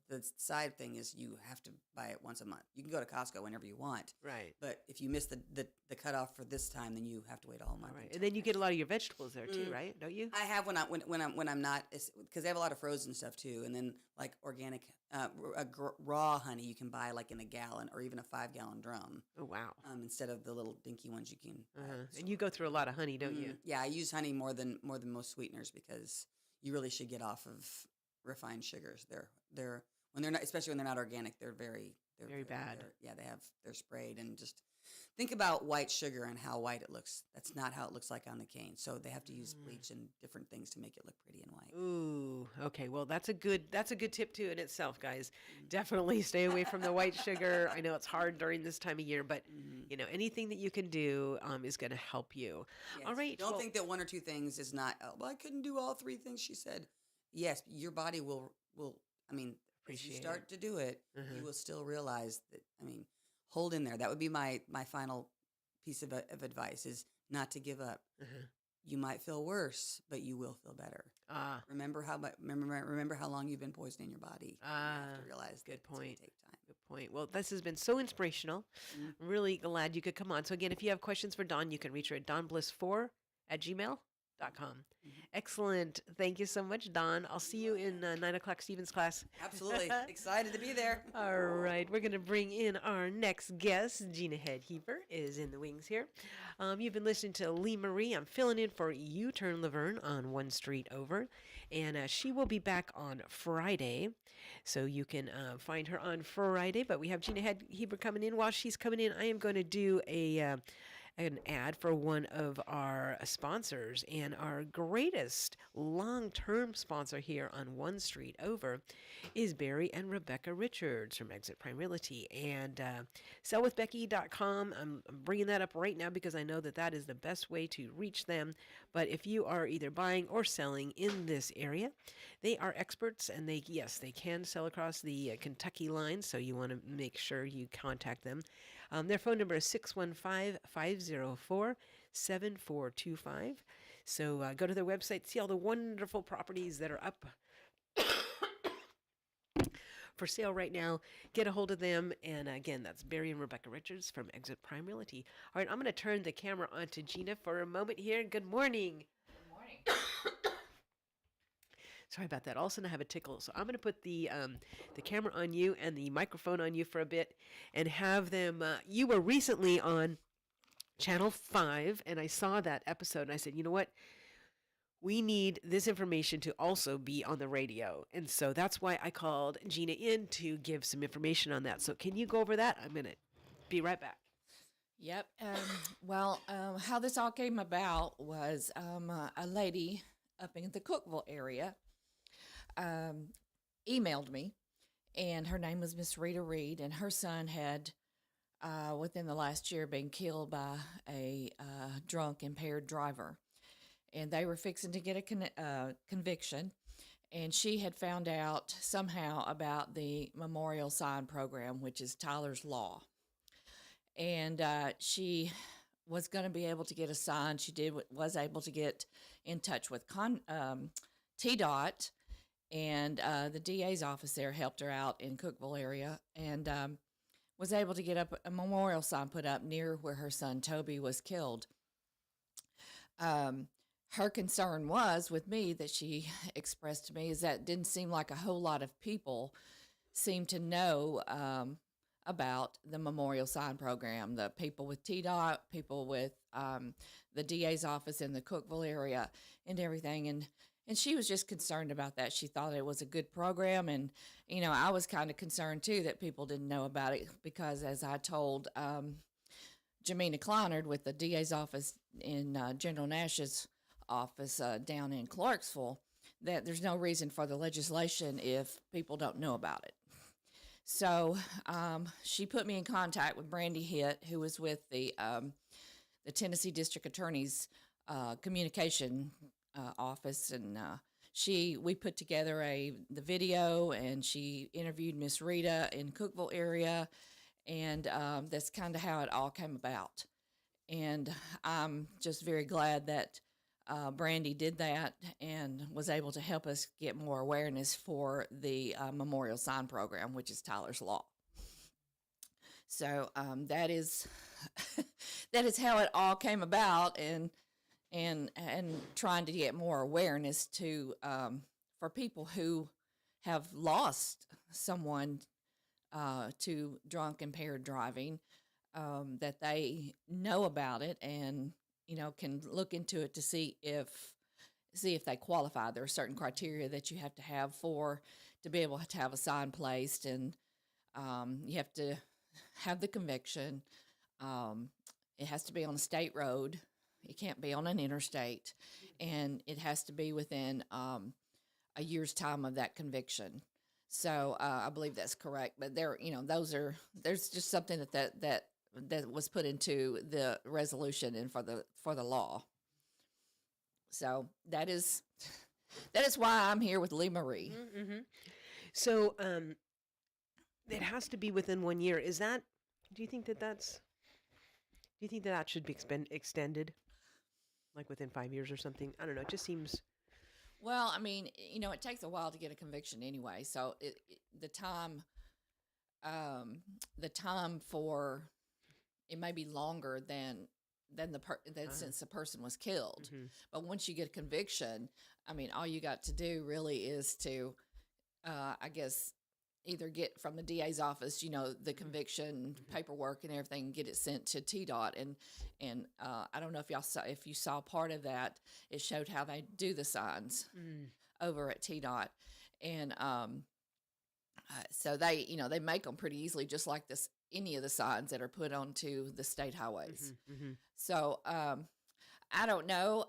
The side thing is you have to buy it once a month. You can go to Costco whenever you want, Right. but if you miss the cutoff for this time, then you have to wait a whole All month. right. until And then you next. get a lot of your vegetables there too, Mm. right? Don't you? I have when I'm not, because they have a lot of frozen stuff too, and then like organic raw honey you can buy like in a gallon or even a 5-gallon drum, Oh wow. instead of the little dinky ones you can. Buy at Uh-huh. the And you store. go through a lot of honey, don't you? Yeah, I use honey more than most sweeteners because you really should get off of refined sugars. They're when they're not, especially when they're not organic, they're Very bad. They're sprayed, and just think about white sugar and how white it looks. That's not how it looks like on the cane. So they have to use bleach and different things to make it look pretty and white. Ooh, okay. Well, that's a good tip too in itself, guys. Definitely stay away from the white sugar. I know it's hard during this time of year, but anything that you can do is going to help you. All Yes. right. Don't well- think that one or two things is not. Oh, well, I couldn't do all three things she said. Yes, your body will. I mean, as Appreciate you it. start to do it, Uh-huh. you will still realize that. I mean, hold in there. That would be my final piece of advice: is not to give up. Uh-huh. You might feel worse, but you will feel better. Ah, Remember how long you've been poisoning your body. You have to realize good that it's gonna point. take time. good point. Well, this has been so inspirational. Mhm. Really glad you could come on. So again, if you have questions for Dawn, you can reach her at dawnbliss4@gmail.com. Excellent. Thank you so much, Dawn. I'll see you in 9 o'clock Stevens class. Absolutely excited to be there. All right, we're going to bring in our next guest. Gina Head Heber is in the wings here. You've been listening to Lee Marie. I'm filling in for U-Turn Laverne on One Street Over, and she will be back on Friday, so you can find her on Friday. But we have Gina Head Heber coming in. While she's coming in, I am going to do an ad for one of our sponsors, and our greatest long-term sponsor here on One Street Over is Barry and Rebecca Richards from Exit Prime Realty, and sellwithbecky.com. I'm bringing that up right now because I know that is the best way to reach them. But if you are either buying or selling in this area, they are experts, and they can sell across the Kentucky line, so you want to make sure you contact them. Their phone number is 615-504-7425. So go to their website, see all the wonderful properties that are up for sale right now. Get a hold of them. And again, that's Barry and Rebecca Richards from Exit Prime Realty. All right, I'm going to turn the camera on to Gina for a moment here. Good morning. Good morning. Sorry about that. All of a sudden I have a tickle. So I'm going to put the camera on you and the microphone on you for a bit and have them. You were recently on Channel 5, and I saw that episode, and I said, you know what? We need this information to also be on the radio. And so that's why I called Gina in to give some information on that. So can you go over that? I'm going to be right back. Yep. How this all came about was a lady up in the Cookville area emailed me, and her name was Miss Rita Reed, and her son had, within the last year, been killed by a drunk, impaired driver. And they were fixing to get a conviction, and she had found out somehow about the memorial sign program, which is Tyler's Law. And she was going to be able to get a sign. She was able to get in touch with TDOT, and the DA's office there helped her out in Cookville area, and was able to get up a memorial sign put up near where her son Toby was killed. Her concern was with me that she expressed to me is that it didn't seem like a whole lot of people seemed to know about the memorial sign program. The people with TDOT, people with the DA's office in the Cookville area, and everything. And she was just concerned about that. She thought it was a good program. And, you know, I was kind of concerned, too, that people didn't know about it because, as I told Jamina Kleinard with the DA's office in General Nash's office down in Clarksville, that there's no reason for the legislation if people don't know about it. So she put me in contact with Brandy Hitt, who was with the Tennessee District Attorney's communication office, and we put together the video, and she interviewed Miss Rita in Cookville area, and that's kind of how it all came about. And I'm just very glad that Brandy did that and was able to help us get more awareness for the memorial sign program, which is Tyler's Law. So that is that is how it all came about, and trying to get more awareness to for people who have lost someone to drunk, impaired driving, that they know about it and, you know, can look into it to see if they qualify. There are certain criteria that you have to be able to have a sign placed, and you have to have the conviction. It has to be on a state road. It can't be on an interstate, and it has to be within a year's time of that conviction. So I believe that's correct. But there's just something that was put into the resolution and for the law. So that is why I'm here with Lee Marie. Mm-hmm. So it has to be within 1 year. Do you think that should be extended, like within 5 years or something? I don't know. It just seems. Well, I mean, you know, it takes a while to get a conviction anyway. So the time for it may be longer than since the person was killed. Mm-hmm. But once you get a conviction, I mean, all you got to do really is to, I guess, either get from the DA's office, you know, the conviction paperwork and everything, and get it sent to TDOT. And I don't know if you saw part of that. It showed how they do the signs over at TDOT, and so they make them pretty easily, just like any of the signs that are put onto the state highways. Mm-hmm, mm-hmm. So I don't know.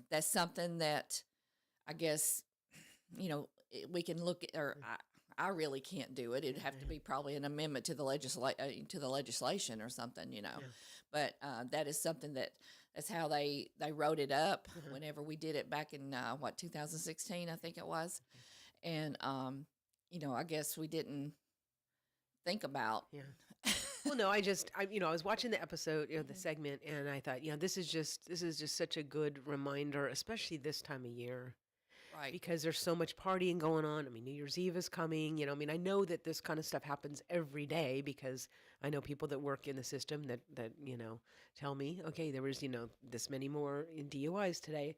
That's something that I guess, you know, we can look at, or I really can't do it. It'd have to be probably an amendment to the legislation or something, you know. Yeah. But that is something that's how they wrote it up whenever we did it back in 2016, I think it was. And you know, I guess we didn't think about Well, no, I was watching the episode, the segment, and I thought, this is just such a good reminder, especially this time of year, Right. because there's so much partying going on. I mean, New Year's Eve is coming. I know that this kind of stuff happens every day because I know people that work in the system that tell me, okay, there was this many more in DUIs today.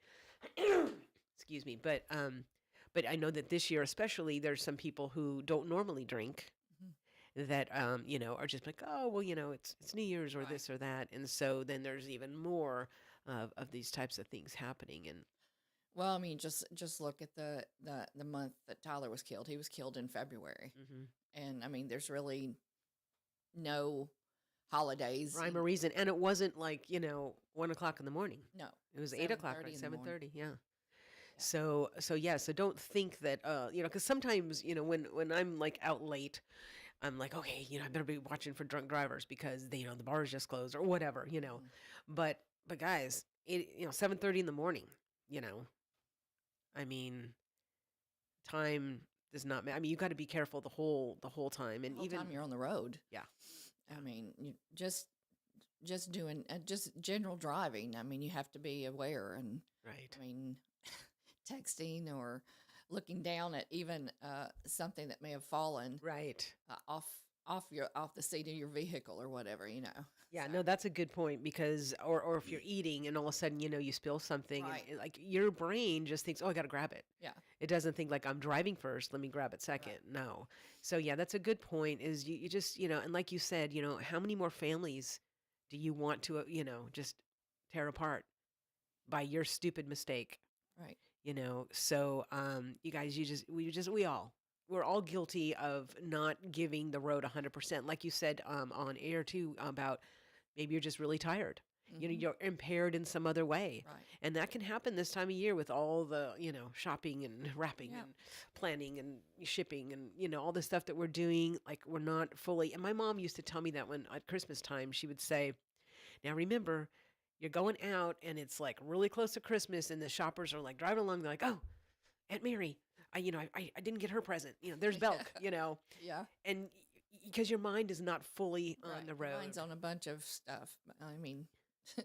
Excuse me, but I know that this year especially, there's some people who don't normally drink Mhm. that are just like, oh well, it's New Year's or Right. this or that, and so then there's even more of these types of things happening, and Well, I mean, just look at the month that Tyler was killed. He was killed in February, mhm. and I mean, there's really no holidays. Rhyme or reason, and it wasn't like 1 o'clock in the morning. No, It was 8 o'clock, 7:30 right? in the seven morning. thirty. Yeah. Yeah. So yeah. So don't think that because sometimes when I'm like out late, I'm like, okay, I better be watching for drunk drivers because the bars just closed or whatever. Mhm. But guys, 7:30 in the morning. You know, I mean, time does not matter. I mean, you got to be careful the whole time, The and whole even time you're on the road. yeah, I mean, you just doing just general driving. I mean, you have to be aware, and right, I mean, texting or looking down at even something that may have fallen right. off the seat of your vehicle or whatever. Yeah, So, no, that's a good point because, or if you're eating and all of a sudden, you spill something, and Right. like your brain just thinks, oh, I got to grab it. yeah, It doesn't think like I'm driving first, let me grab it second. right. No. So yeah, that's a good point. Is you just, and like you said, how many more families do you want to, just tear apart by your stupid mistake? Right. So you guys, we're all guilty of not giving the road 100%. Like you said on air too about maybe you're just really tired. Mhm. You're impaired in some other way. Right. And that can happen this time of year with all the, shopping and wrapping Yeah. and planning and shipping and, all the stuff that we're doing. Like we're not fully. And my mom used to tell me that when at Christmas time, she would say, now remember, you're going out and it's like really close to Christmas and the shoppers are like driving along. They're like, oh, Aunt Mary, I didn't get her present. There's Belk, Yeah. and because your mind is not fully on Right. the Your road. mind's on a bunch of stuff. I mean,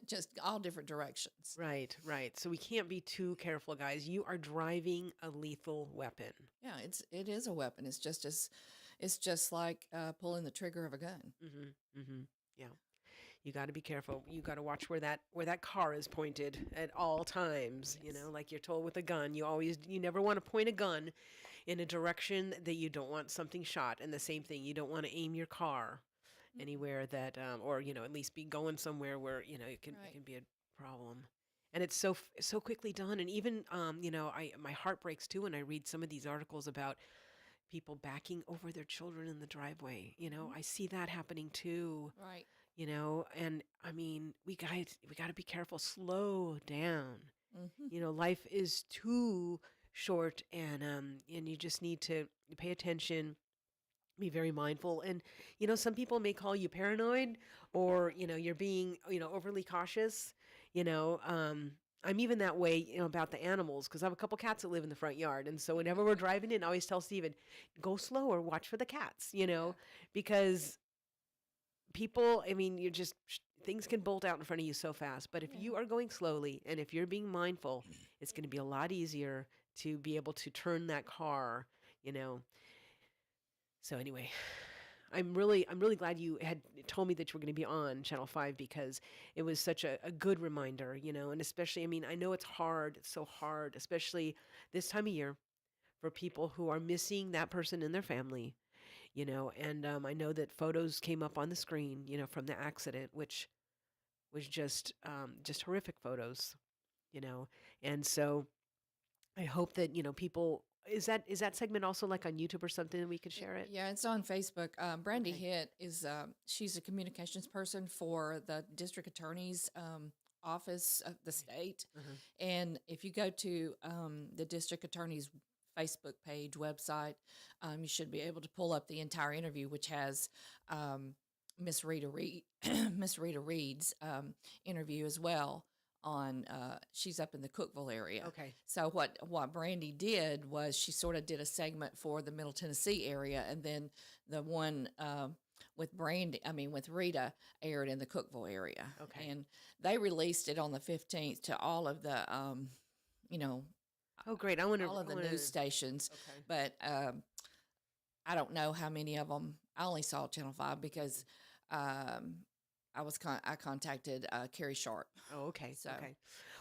just all different directions. Right, right. So we can't be too careful, guys. You are driving a lethal weapon. Yeah, it is a weapon. It's just like pulling the trigger of a gun. Mm-hmm. Mm-hmm. Yeah. You got to be careful. You got to watch where that car is pointed at all times. Yes. Like you're told with a gun, you never want to point a gun in a direction that you don't want something shot. And the same thing, you don't want to aim your car Mhm. anywhere that, or at least be going somewhere where it can Right. be a problem. And it's so quickly done. And even my heart breaks too when I read some of these articles about people backing over their children in the driveway. Mhm. I see that happening too. Right. And I mean, we got to be careful. Slow down. Hmm. Life is too short, and you just need to pay attention, be very mindful. And some people may call you paranoid, or you're being overly cautious. I'm even that way, about the animals because I have a couple cats that live in the front yard, and so whenever we're driving in, I always tell Steven, go slower, watch for the cats. Yeah. Because people, I mean, things can bolt out in front of you so fast. But if Yeah. you are going slowly and if you're being mindful, it's going to be a lot easier to be able to turn that car, you know. So anyway, I'm really glad you had told me that you were going to be on Channel 5 because it was such a good reminder, and especially, I mean, I know it's hard, it's so hard, especially this time of year for people who are missing that person in their family, and I know that photos came up on the screen, from the accident, which was just horrific photos, you know, and so I hope that people is that segment also like on YouTube or something that we could share it? Yeah, it's on Facebook. Brandy Okay. Hitt is she's a communications person for the district attorney's office of the state. Uh-huh. And if you go to the district attorney's Facebook page website, you should be able to pull up the entire interview, which has Miss Rita Reed, Miss Rita Reed's interview as well. On she's up in the Cookville area. Okay. So what Brandy did was she sort of did a segment for the Middle Tennessee area, and then the with Rita aired in the Cookville area. Okay. And they released it on the 15th to all of the, you know, Oh, great. I want to. all of the news stations. Okay. But I don't know how many of them. I only saw Channel 5 because I contacted Carrie Sharp. Oh, okay. So- Okay.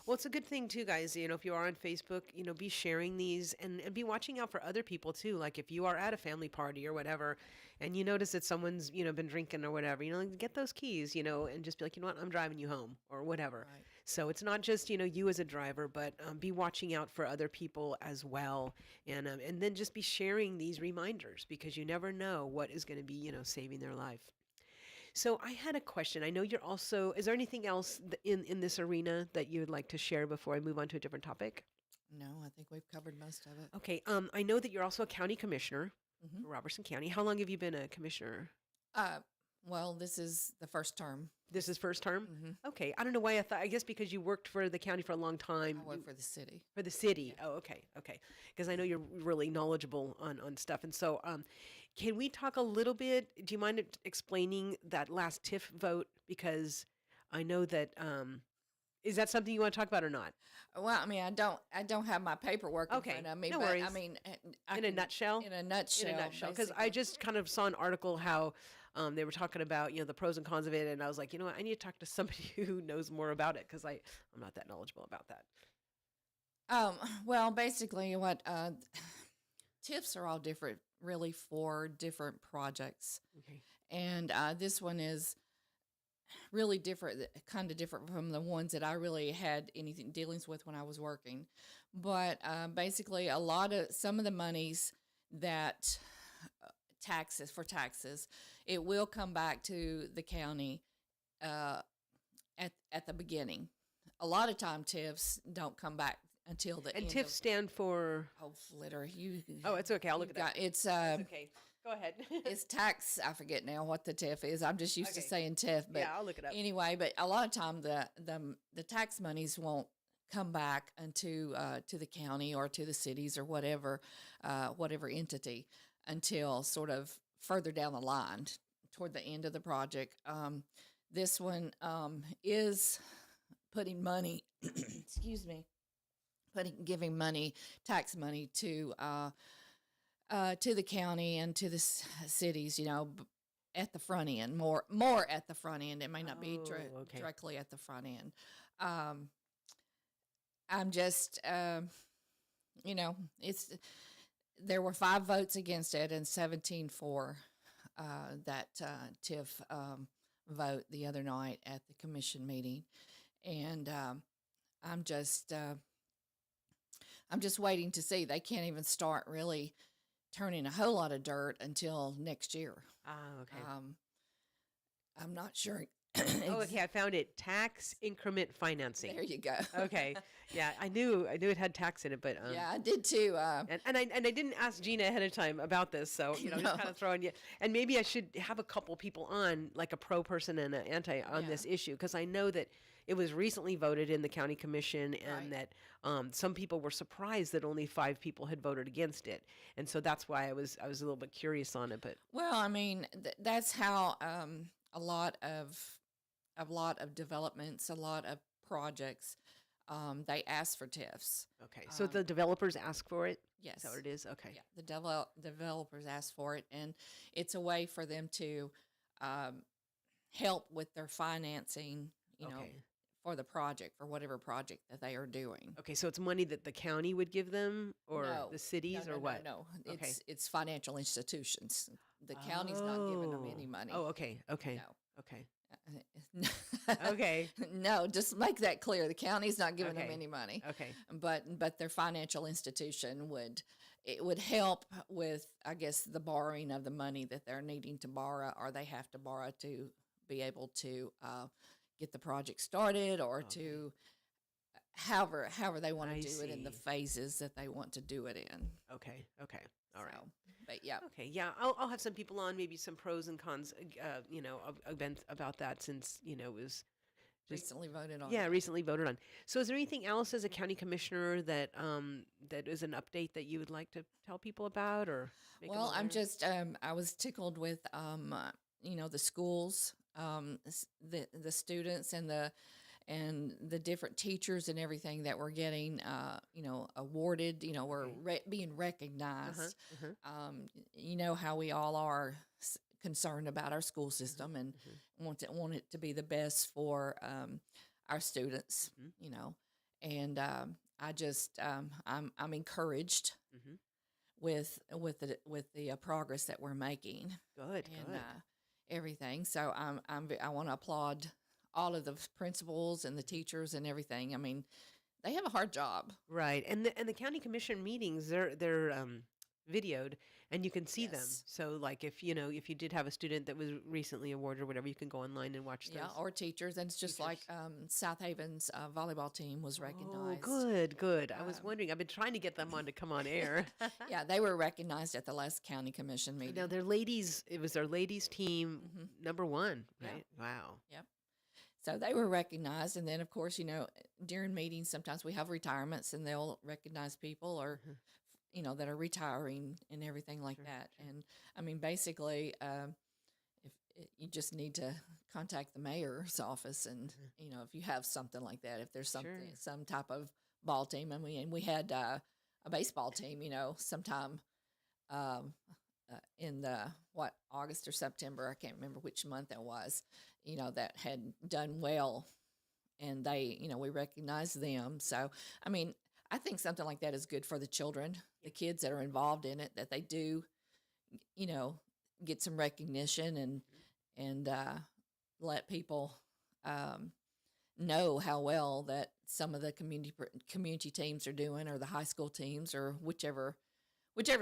Well, it's a good thing too, guys. If you are on Facebook, be sharing these and be watching out for other people too. Like if you are at a family party or whatever, and you notice that someone's, been drinking or whatever, get those keys, and just be like, you know what, I'm driving you home or whatever. Right. So it's not just, you as a driver, but be watching out for other people as well. And then just be sharing these reminders because you never know what is going to be, saving their life. So I had a question. I know you're also, is there anything else in this arena that you would like to share before I move on to a different topic? No, I think we've covered most of it. Okay. I know that you're also a county commissioner Mhm. for Robertson County. How long have you been a commissioner? Well, this is the first term. This is first term? Mm-hmm. Okay. I don't know why I guess because you worked for the county for a long time. I work for the city. For the city. Oh, okay. Okay. Because I know you're really knowledgeable on stuff. And so, can we talk a little bit? Do you mind explaining that last TIF vote? Because I know that, is that something you want to talk about or not? Well, I mean, I don't have my paperwork in Okay, front of me, no but worries. I mean, I In a can- nutshell? In a nutshell. In a nutshell, because I basically. just kind of saw an article how they were talking about the pros and cons of it, and I was like, you know what, I need to talk to somebody who knows more about it because I'm not that knowledgeable about that. Well, basically, what tips are all different, really, for different projects, Okay. and this one is really different, kind of different from the ones that I really had anything dealings with when I was working. But basically, some of the monies that taxes, it will come back to the county at the beginning. A lot of time, TIFs don't come back until the And end. TIF stand for. Oh, Flitter, you. Oh, it's okay. I'll look you've it up. got- It's Okay. Go ahead. it's tax. I forget now what the TIF is. I'm just used to Okay. saying TIF, but yeah, I'll look it up. anyway. But a lot of time the tax monies won't come back into to the county or to the cities or whatever entity until sort of further down the line toward the end of the project. This one is putting money. excuse me. Giving money, tax money to the county and to the cities, at the front end, more at the front end. It may not be Oh, okay. directly at the front end. I'm just, there were 5 votes against it and 17 for that TIF vote the other night at the commission meeting, and I'm just waiting to see. They can't even start really turning a whole lot of dirt until next year. Okay. I'm not sure. Oh, okay. I found it. Tax increment financing. There you go. Okay. Yeah, I knew it had tax in it, but Yeah, I did too. and I didn't ask Gina ahead of time about this, so just No. kind of throwing you. And maybe I should have a couple people on, like a pro person and an anti on Yeah. this issue, because I know that it was recently voted in the county commission, and Right. that some people were surprised that only 5 people had voted against it, and so that's why I was a little bit curious on it. But Well, I mean, that's how a lot of developments, a lot of projects, they ask for TIFs. okay, so the developers ask for it. Yes. Is that what it is? Okay. Yeah, the developers ask for it, and it's a way for them to help with their financing, Okay. for the project, for whatever project that they are doing. Okay, so it's money that the county would give them, or No, the cities, no, or no, what? No, Okay. It's financial institutions. The county's not giving them any money. Oh, okay, okay, No. okay, No. okay, No, just make that clear. The county's not giving them Okay. any money. okay. But their financial institution would help with, I guess, the borrowing of the money that they're needing to borrow, or they have to borrow to be able to get the project started, or Okay. to however they want I to do it in the see. phases that they want to do it in. Okay. Okay. All right. So, but yeah, Okay. Yeah. I'll have some people on, maybe some pros and cons, about that, since it was just recently voted on. recently voted on. So, is there anything else as a county commissioner that that is an update that you would like to tell people about, or make them Well, I'm aware? just I was tickled with the schools, the students and the different teachers and everything that were getting, awarded, we're being Uh-huh. recognized. Uh-huh. You know how we all are concerned about our school system and Mhm. want it to be the best for our students, Mhm. and I just I'm encouraged Mhm. with the progress that we're making Good. and Good. everything. So I want to applaud all of the principals and the teachers and everything. I mean, they have a hard job. Right. And the county commission meetings, they're videoed and you can see them. Yes. So like if you did have a student that was recently awarded or whatever, you can go online and watch Yeah, those. or teachers, and it's just like Teachers. South Haven's volleyball team was Oh, recognized. good, good. I was Um, wondering. I've been trying to get them on to come on air. yeah, they were recognized at the last county commission Now meeting. their ladies, it was their ladies team Hmm. number one, Yeah. right? Wow. Yep. So they were recognized, and then of course, during meetings sometimes we have retirements, and they'll recognize people or Mhm. that are retiring and everything like Sure, that. sure. And I mean, basically, you just need to contact the mayor's office, and Mhm. if you have something like that, if there's Sure. some type of ball team, and we had a baseball team, sometime um, in the August or September, I can't remember which month it was, that had done well, and we recognize them. So I mean, I think something like that is good for the children, the kids that are involved in it, that they do, you know, get some recognition and let people um, know how well that some of the community teams are doing, or the high school teams, or whichever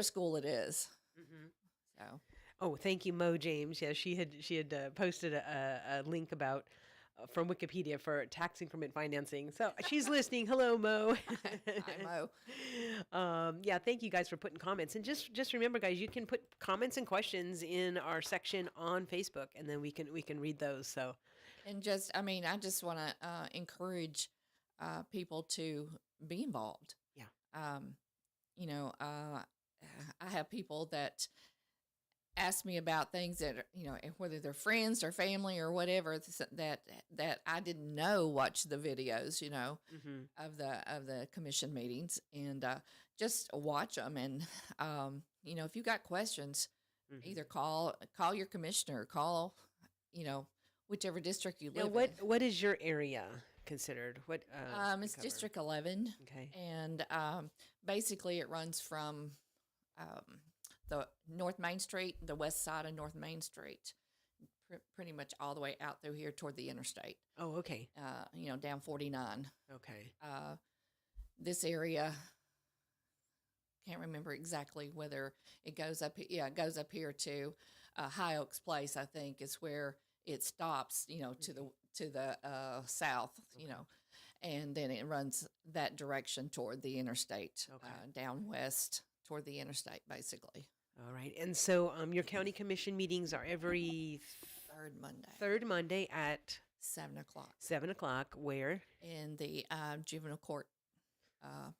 school it is. Mhm. So Oh, thank you, Mo James. Yeah, she had posted a link about from Wikipedia for tax increment financing. So she's listening. Hello, Mo. I Mo. Yeah, thank you guys for putting comments. And just remember, guys, you can put comments and questions in our section on Facebook, and then we can read those. So And I just want to encourage people to be involved. yeah, Um, I have people that ask me about things that whether they're friends or family or whatever, that I didn't know watch the videos, hmm of the commission meetings, and just watch them. And if you got questions, either call your commissioner, call you know whichever district you Now, live what is your area considered? What in. you It's cover? District 11, Okay. and basically it runs from um, the North Main Street, the west side of North Main Street, pretty much all the way out through here toward the interstate. Oh, okay. Down 49. Okay. This area, can't remember exactly whether it goes up. Yeah, it goes up here to High Oaks Place, I think, is where it stops. To the south. And then it runs that direction toward the interstate, Okay. down west toward the interstate, basically. All right. And so your county commission meetings are every Third Monday, third Monday at 7 o'clock, 7 o'clock. Where? in the juvenile court uh,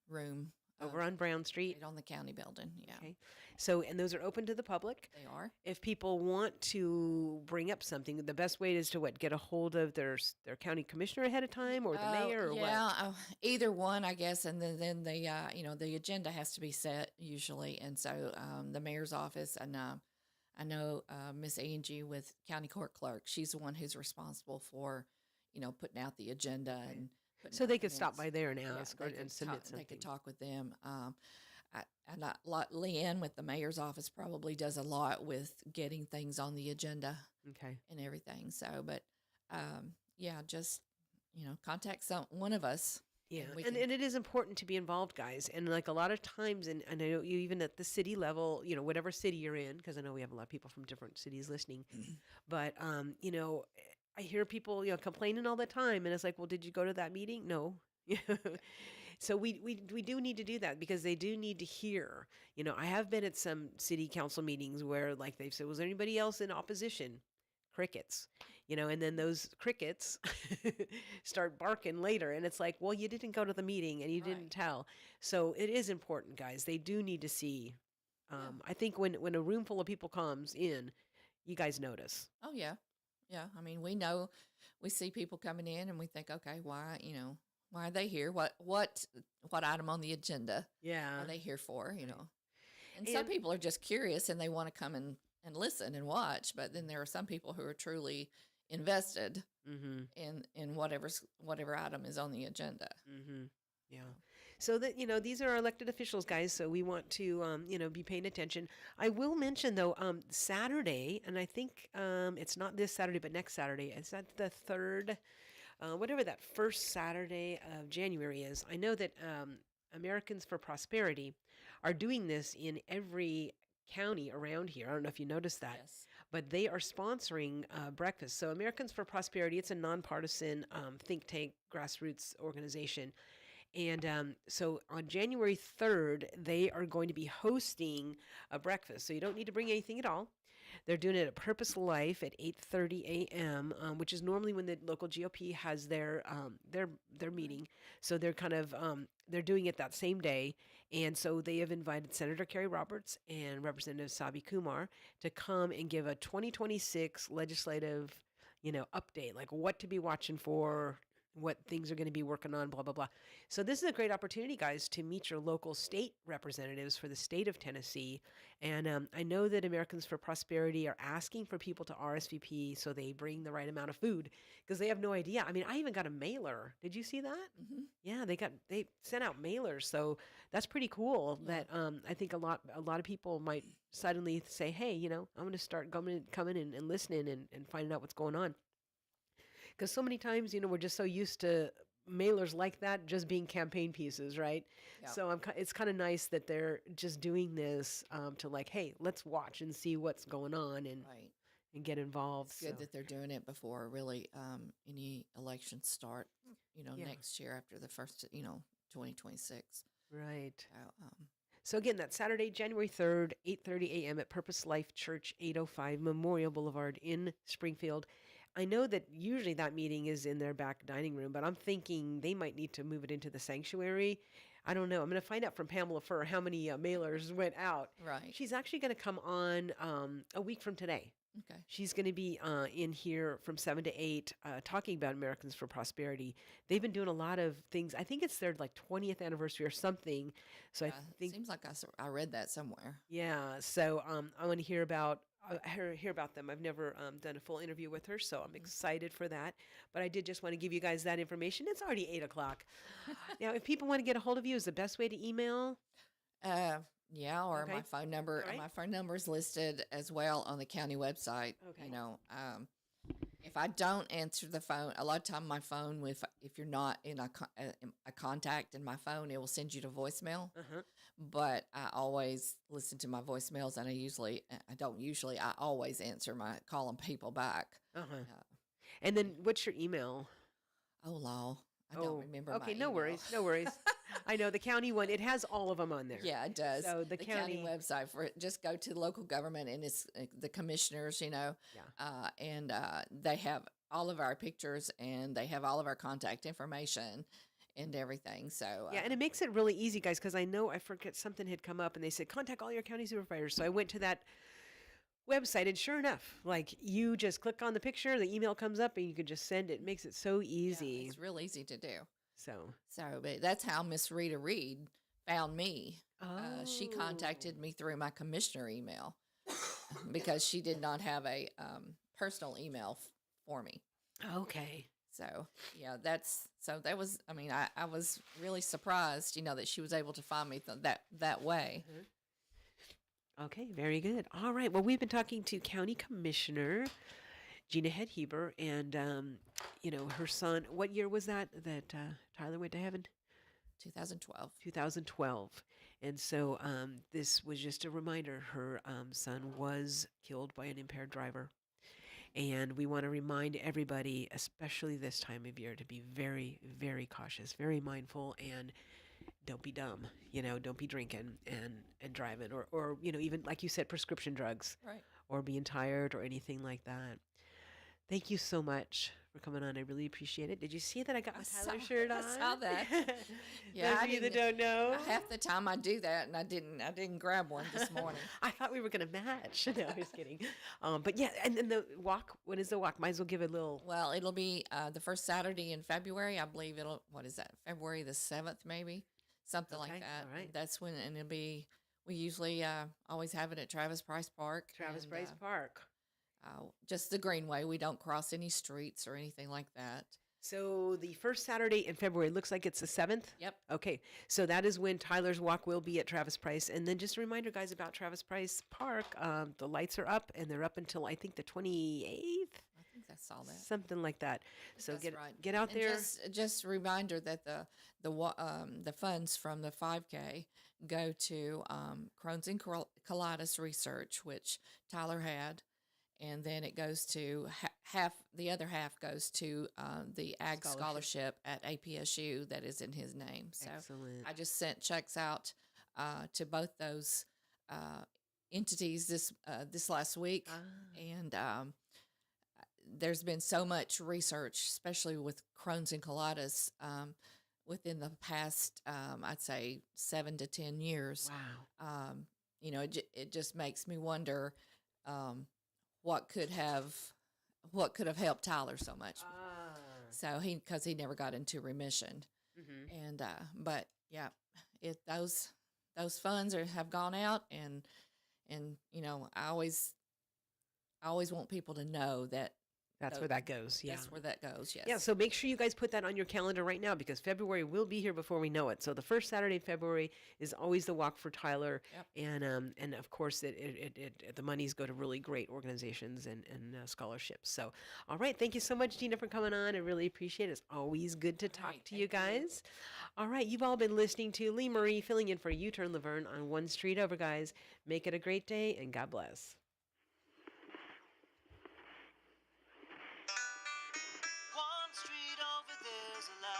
room Over on Brown Street. right on the county building. Yeah, Okay. So, and those are open to the public. they are. If people want to bring up something, the best way is to what? Get a hold of their county commissioner ahead of time, or the mayor, or yeah, what? either one, I guess. And then the agenda has to be set usually, and so the mayor's office, and I know Miss Angie with county court clerk. She's the one who's responsible for putting out the agenda and putting So out they the could stop minutes. by there and Yeah, ask they and could submit talk, something. they could talk with them. Leanne with the mayor's office probably does a lot with getting things on the agenda Okay. and everything. So, but yeah, just contact one of us. Yeah, we and, can- and it is important to be involved, guys. And like a lot of times, and I know you even at the city level, whatever city you're in, because I know we have a lot of people from different cities listening. But I hear people complaining all the time, and it's like, well, did you go to that meeting? No. So we do need to do that because they do need to hear. I have been at some city council meetings where like they've said, was there anybody else in opposition? Crickets. And then those crickets start barking later, and it's like, well, you didn't go to the meeting and you Right. didn't tell. So it is important, guys. They do need to see. Yeah. I think when a room full of people comes in, you guys notice. Oh yeah, yeah. I mean, we know, we see people coming in, and we think, okay, why, why are they here? What item on the agenda Yeah. are they here for? And some And people are just curious and they want to come and listen and watch. But then there are some people who are truly invested mm-hmm. in whatever item is on the agenda. Mm-hmm. Yeah. So that, these are our elected officials, guys. So we want to, be paying attention. I will mention though, Saturday, and I think it's not this Saturday, but next Saturday. Is that the third, whatever that first Saturday of January is? I know that Americans for Prosperity are doing this in every county around here. I don't know if you noticed that, Yes. but they are sponsoring breakfast. So Americans for Prosperity, it's a nonpartisan think tank grassroots organization. And so on January 3rd, they are going to be hosting a breakfast. So you don't need to bring anything at all. They're doing it at Purpose Life at 8:30 a.m., which is normally when the local GOP has their meeting. So they're kind of they're doing it that same day, and so they have invited Senator Kerry Roberts and Representative Sabi Kumar to come and give a 2026 legislative, update, like what to be watching for, what things are going to be working on, blah, blah, blah. So this is a great opportunity, guys, to meet your local state representatives for the state of Tennessee. And I know that Americans for Prosperity are asking for people to RSVP so they bring the right amount of food because they have no idea. I mean, I even got a mailer. Did you see that? Mm-hmm. Yeah, they sent out mailers. So that's pretty cool Yeah. that I think a lot of people might suddenly say, hey, I'm going to start coming and listening and finding out what's going on. Because so many times, we're just so used to mailers like that just being campaign pieces, right? Yeah. So it's kind of nice that they're just doing this to like, hey, let's watch and see what's going on and Right. and get involved. It's good that they're doing it before really any elections start, Yeah. next year after the first, 2026. Right. So, So again, that's Saturday, January 3rd, 8:30 a.m. at Purpose Life Church, 805 Memorial Boulevard in Springfield. I know that usually that meeting is in their back dining room, but I'm thinking they might need to move it into the sanctuary. I don't know. I'm going to find out from Pamela Furr how many mailers went out. right. She's actually going to come on a week from today. Okay. She's going to be in here from 7 to 8 talking about Americans for Prosperity. They've been doing a lot of things. I think it's their 20th anniversary or something. So I think, Seems like I read that somewhere. yeah. So I want to hear about them. I've never done a full interview with her, so I'm excited for that. But I did just want to give you guys that information. It's already 8 o'clock. Now, if people want to get a hold of you, is the best way to email? Yeah, or Okay. my phone number. All right. My phone number is listed as well on the county website. Okay. If I don't answer the phone, a lot of time my phone, if you're not in a contact in my phone, it will send you to voicemail. Uh-huh. But I always listen to my voicemails, and I always answer calling people back. Uh-huh. Uh, And then what's your email? oh, law. I Oh, don't remember. okay, my no email. worries. No worries. I know the county one, it has all of them on there. Yeah, it does. So the county county- website for it, just go to local government, and it's the commissioners, Yeah. and they have all of our pictures, and they have all of our contact information and everything. So Yeah, and it makes it really easy, guys, because I know I forget something had come up and they said, contact all your county supervisors. So I went to that website and sure enough, you just click on the picture, the email comes up and you can just send it. It makes it so yeah, easy. it's real easy to do. So, But that's how Miss Rita Reed found me. She contacted me through my commissioner email because she did not have a personal email for me. Okay. So yeah, that was. I mean, I was really surprised, that she was able to find me that way. Okay, very good. All right. Well, we've been talking to County Commissioner Gina Heber and, her son. What year was that Tyler went to heaven? 2012. 2012. And so this was just a reminder. Her son was killed by an impaired driver. And we want to remind everybody, especially this time of year, to be very, very cautious, very mindful, and don't be dumb. Don't be drinking and driving or even, like you said, prescription drugs Right. or being tired or anything like that. Thank you so much for coming on. I really appreciate it. Did you see that I got my I Tyler saw- shirt I on? saw that. Yeah, Those I of you that didn't- don't know. Half the time I do that, and I didn't grab one this morning. I thought we were going to match. No, I was kidding. But yeah, and then the walk, when is the walk? Might as well give it a little. Well, it'll be the first Saturday in February. I believe it'll. What is that? February the 7th, maybe something like Okay, that. all right. That's when, and it'll be. We usually always have it at Travis Price Park. Travis and, Price Park. just the Greenway. We don't cross any streets or anything like that. So the first Saturday in February looks like it's the 7th. Yep. Okay, so that is when Tyler's Walk will be at Travis Price. And then just a reminder, guys, about Travis Price Park. The lights are up, and they're up until I think the 28th, I think I saw that. something like that. So That's right. get out And there. just a reminder that the funds from the 5K go to Crohn's and colitis research, which Tyler had, and then it goes to half. The other half goes to the Ag Scholarship. Scholarship at APSU that is in his name. So Excellent. I just sent checks out to both those entities this last week, and there's been so much research, especially with Crohn's and colitis, within the past, I'd say 7 to 10 years. Wow. It just makes me wonder what could have helped Tyler so much. So because he never got into remission, Mm-hmm. and but yeah, those funds have gone out, and I always want people to know that That's where that goes. Yeah. that's where that goes. Yes. Yeah, so make sure you guys put that on your calendar right now because February will be here before we know it. So the first Saturday in February is always the walk for Tyler, Yep. and of course the monies go to really great organizations and scholarships. So all right, thank you so much, Gina, for coming on. I really appreciate it. It's always good to talk right, to you thank you. guys. All right, you've all been listening to Lee Marie filling in for U-Turn Laverne on One Street Over, guys. Make it a great day and God bless.